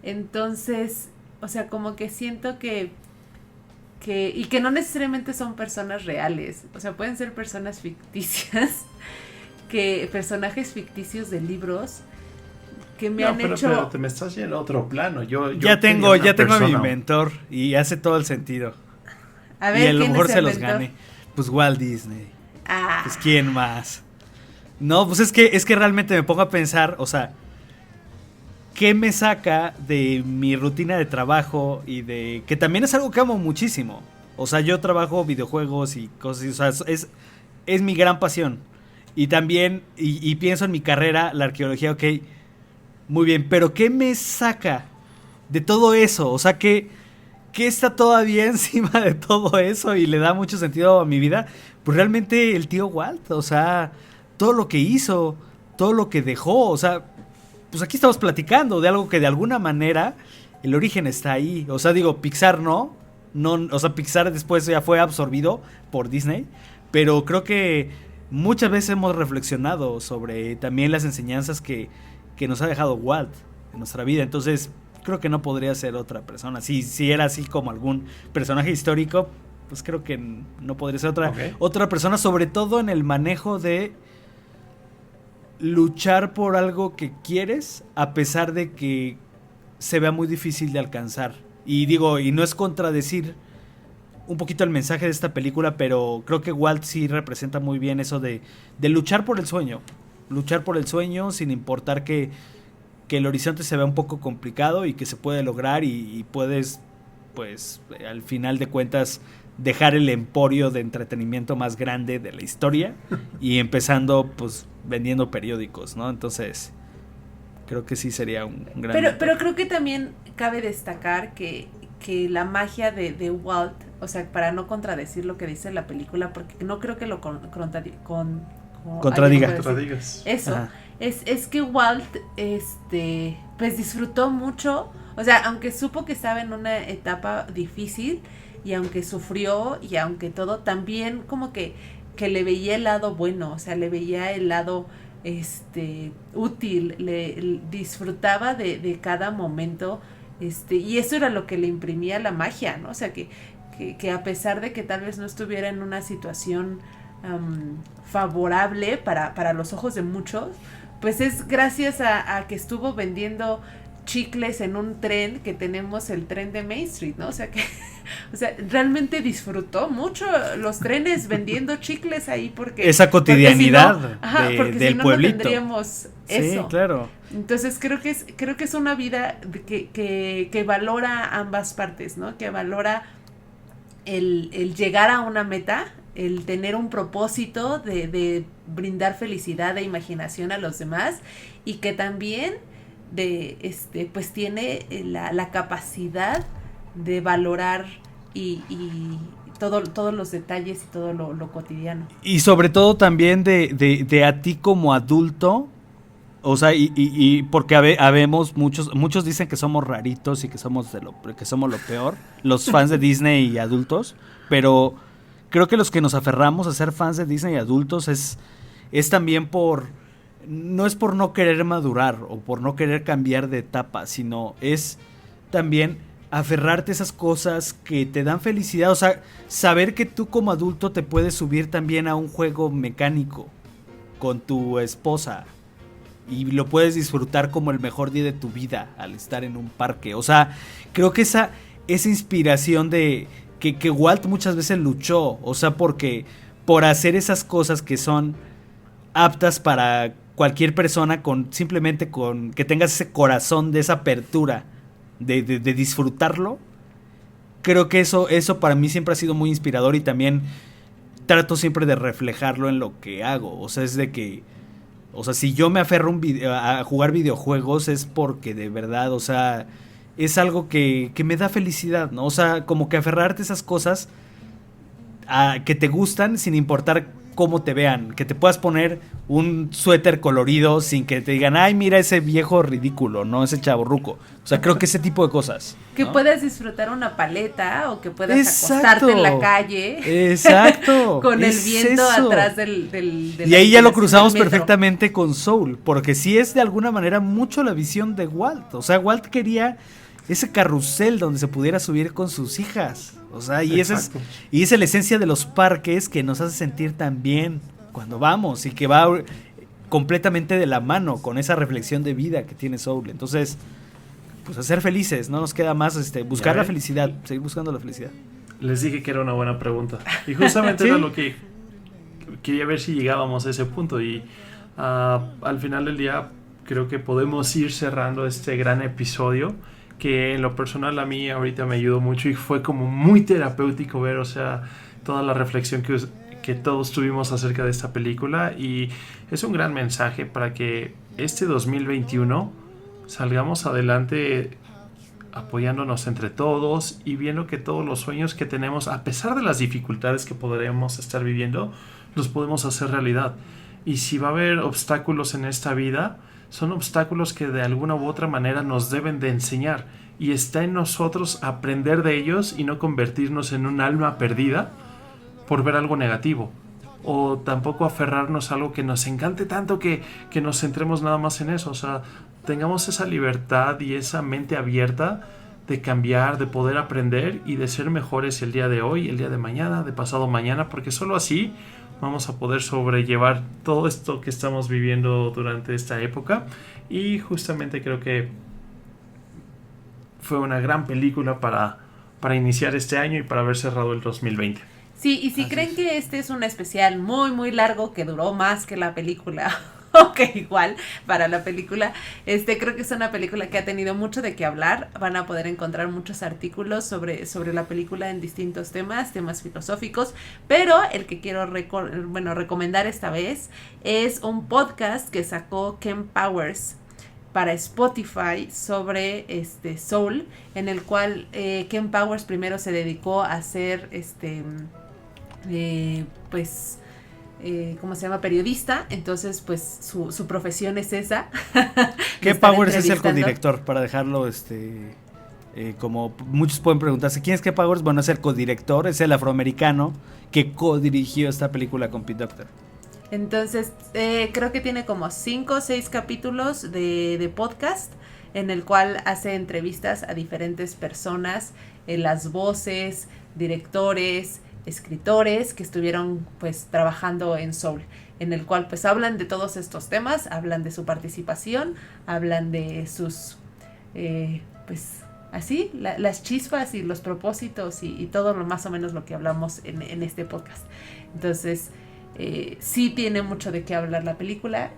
Entonces, o sea, como que siento que no necesariamente son personas reales. O sea, pueden ser personas ficticias, personajes ficticios de libros que me han hecho... Pero te me estás yendo a otro plano. Yo ya tengo a mi mentor y hace todo el sentido. A ver, y a lo mejor se los mentor? gane. Pues Walt Disney. Pues ¿quién más? No, pues es que realmente me pongo a pensar, o sea, ¿qué me saca de mi rutina de trabajo y de que también es algo que amo muchísimo? O sea, yo trabajo videojuegos y cosas, o sea, es mi gran pasión. Y también, y pienso en mi carrera, la arqueología, ok, muy bien, pero ¿qué me saca de todo eso? O sea, ¿qué está todavía encima de todo eso y le da mucho sentido a mi vida? Pues realmente el tío Walt, o sea, todo lo que hizo, todo lo que dejó, o sea, pues aquí estamos platicando de algo que de alguna manera el origen está ahí. O sea, digo, Pixar no, o sea, Pixar después ya fue absorbido por Disney, pero creo que muchas veces hemos reflexionado sobre también las enseñanzas que nos ha dejado Walt. nuestra vida. Entonces creo que no podría ser otra persona. Si era así como algún personaje histórico, pues creo que no podría ser otra persona, sobre todo en el manejo de luchar por algo que quieres a pesar de que se vea muy difícil de alcanzar. Y no es contradecir un poquito el mensaje de esta película, pero creo que Walt sí representa muy bien eso de luchar por el sueño sin importar que el horizonte se vea un poco complicado y que se puede lograr y puedes, pues, al final de cuentas, dejar el emporio de entretenimiento más grande de la historia y empezando, pues, vendiendo periódicos, ¿no? Entonces, creo que sí sería un gran... Pero creo que también cabe destacar que la magia de Walt, o sea, para no contradecir lo que dice la película, porque no creo que lo contradigas. Eso, es que Walt, pues disfrutó mucho, o sea, aunque supo que estaba en una etapa difícil, y aunque sufrió, y aunque todo, también como que le veía el lado bueno, o sea, le veía el lado útil, le disfrutaba de cada momento, y eso era lo que le imprimía la magia, ¿no? O sea, que a pesar de que tal vez no estuviera en una situación favorable para los ojos de muchos, pues es gracias a que estuvo vendiendo chicles en un tren, que tenemos el tren de Main Street, ¿no? O sea, realmente disfrutó mucho los trenes vendiendo chicles ahí, porque esa cotidianidad del pueblito. No tendríamos eso. Sí, claro. Entonces creo que es una vida que valora ambas partes, ¿no? Que valora el llegar a una meta, el tener un propósito de brindar felicidad e imaginación a los demás, y que también pues tiene la capacidad de valorar y todos los detalles y todo lo cotidiano. Y sobre todo también de a ti como adulto, o sea, y porque habemos muchos dicen que somos raritos y que somos lo peor, los fans de Disney y adultos, pero creo que los que nos aferramos a ser fans de Disney y adultos es también no es por no querer madurar o por no querer cambiar de etapa, sino es también aferrarte a esas cosas que te dan felicidad. O sea, saber que tú como adulto te puedes subir también a un juego mecánico con tu esposa y lo puedes disfrutar como el mejor día de tu vida al estar en un parque. O sea, creo que esa inspiración de que Walt muchas veces luchó, o sea, porque por hacer esas cosas que son aptas para cualquier persona, simplemente con que tengas ese corazón de esa apertura de disfrutarlo, creo que eso para mí siempre ha sido muy inspirador, y también trato siempre de reflejarlo en lo que hago. O sea, es de que, o sea, si yo me aferro a jugar videojuegos es porque de verdad, o sea, es algo que me da felicidad, ¿no? O sea, como que aferrarte a esas cosas que te gustan sin importar cómo te vean, que te puedas poner un suéter colorido sin que te digan, ay, mira ese viejo ridículo, ¿no? Ese chavorruco. O sea, creo que ese tipo de cosas, ¿no? Que puedas disfrutar una paleta o que puedas acostarte en la calle. Exacto. Con el viento atrás del y ahí ya lo cruzamos perfectamente con Soul, porque sí es de alguna manera mucho la visión de Walt. O sea, Walt quería ese carrusel donde se pudiera subir con sus hijas. O sea, esa es la esencia de los parques que nos hace sentir tan bien cuando vamos, y que va completamente de la mano con esa reflexión de vida que tiene Soul. Entonces, pues a ser felices, no nos queda más buscar la felicidad, seguir buscando la felicidad. Les dije que era una buena pregunta y justamente ¿sí? Era lo que quería ver si llegábamos a ese punto, y al final del día creo que podemos ir cerrando este gran episodio, que en lo personal a mí ahorita me ayudó mucho y fue como muy terapéutico ver, o sea, toda la reflexión que todos tuvimos acerca de esta película, y es un gran mensaje para que este 2021 salgamos adelante apoyándonos entre todos y viendo que todos los sueños que tenemos, a pesar de las dificultades que podremos estar viviendo, los podemos hacer realidad. Y si va a haber obstáculos en esta vida, son obstáculos que de alguna u otra manera nos deben de enseñar, y está en nosotros aprender de ellos y no convertirnos en un alma perdida por ver algo negativo, o tampoco aferrarnos a algo que nos encante tanto que nos centremos nada más en eso. O sea, tengamos esa libertad y esa mente abierta de cambiar, de poder aprender y de ser mejores el día de hoy, el día de mañana, de pasado mañana, porque solo así vamos a poder sobrellevar todo esto que estamos viviendo durante esta época. Y justamente creo que fue una gran película para iniciar este año y para haber cerrado el 2020. Sí, y si Así creen es. que este es un especial muy, muy largo que duró más que la película, o que igual para la película, creo que es una película que ha tenido mucho de qué hablar. Van a poder encontrar muchos artículos sobre la película en distintos temas filosóficos, pero el que quiero recomendar esta vez es un podcast que sacó Ken Powers para Spotify sobre Soul, en el cual Ken Powers primero se dedicó a hacer ¿cómo se llama? Periodista. Entonces pues su profesión es esa. Ken Powers es el codirector, para dejarlo como muchos pueden preguntarse, ¿quién es Ken Powers? Bueno, es el codirector, es el afroamericano que codirigió esta película con Pete Docter. Entonces creo que tiene como 5 o 6 capítulos de podcast, en el cual hace entrevistas a diferentes personas, las voces, directores, escritores que estuvieron pues trabajando en Soul, en el cual pues hablan de todos estos temas, hablan de su participación, hablan de sus pues así, las chispas y los propósitos y todo lo más o menos lo que hablamos en este podcast. Entonces sí tiene mucho de qué hablar la película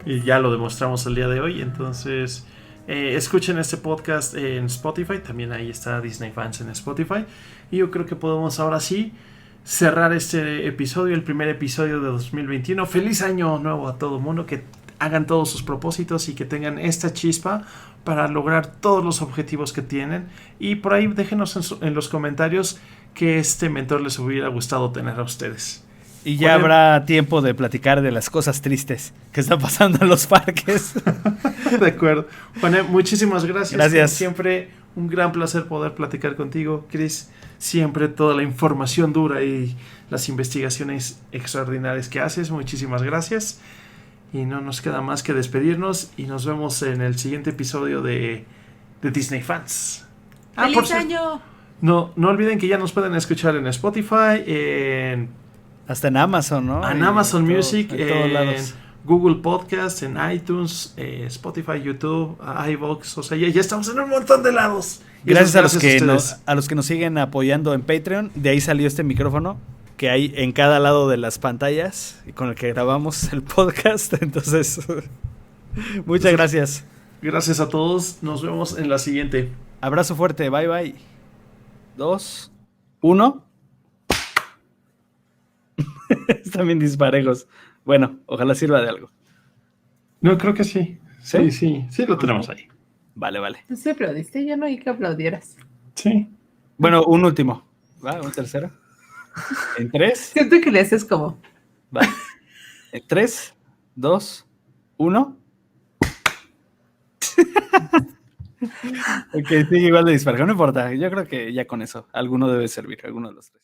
y ya lo demostramos el día de hoy. Entonces escuchen este podcast en Spotify, también ahí está Disney Fans en Spotify, y yo creo que podemos ahora sí cerrar este episodio, el primer episodio de 2021. Feliz año nuevo a todo el mundo, que hagan todos sus propósitos y que tengan esta chispa para lograr todos los objetivos que tienen. Y por ahí déjenos en los comentarios que este mentor les hubiera gustado tener a ustedes. Y ya habrá tiempo de platicar de las cosas tristes que están pasando en los parques. De acuerdo. Juan, muchísimas gracias. Gracias. Como siempre, un gran placer poder platicar contigo, Chris. Siempre toda la información dura y las investigaciones extraordinarias que haces. Muchísimas gracias. Y no nos queda más que despedirnos y nos vemos en el siguiente episodio de Disney Fans. ¡Feliz año! No olviden que ya nos pueden escuchar en Spotify, hasta en Amazon, ¿no? En Amazon Music, en todos lados. Google Podcast, en iTunes, Spotify, YouTube, iVoox. O sea, ya estamos en un montón de lados. Gracias a los que nos siguen apoyando en Patreon. De ahí salió este micrófono que hay en cada lado de las pantallas y con el que grabamos el podcast. Entonces, muchas gracias. Gracias a todos. Nos vemos en la siguiente. Abrazo fuerte. Bye, bye. 2, 1. Están bien disparejos. Bueno, ojalá sirva de algo. No, creo que sí. Sí, lo tenemos ahí. Vale. Tú sí aplaudiste, yo no oí que aplaudieras. Sí. Bueno, un último. ¿Va? ¿Un tercero? En 3. Siento que le haces como... Va. En 3, 2, 1. Ok, sigue igual de disparejo. No importa. Yo creo que ya con eso alguno debe servir. Alguno de los tres.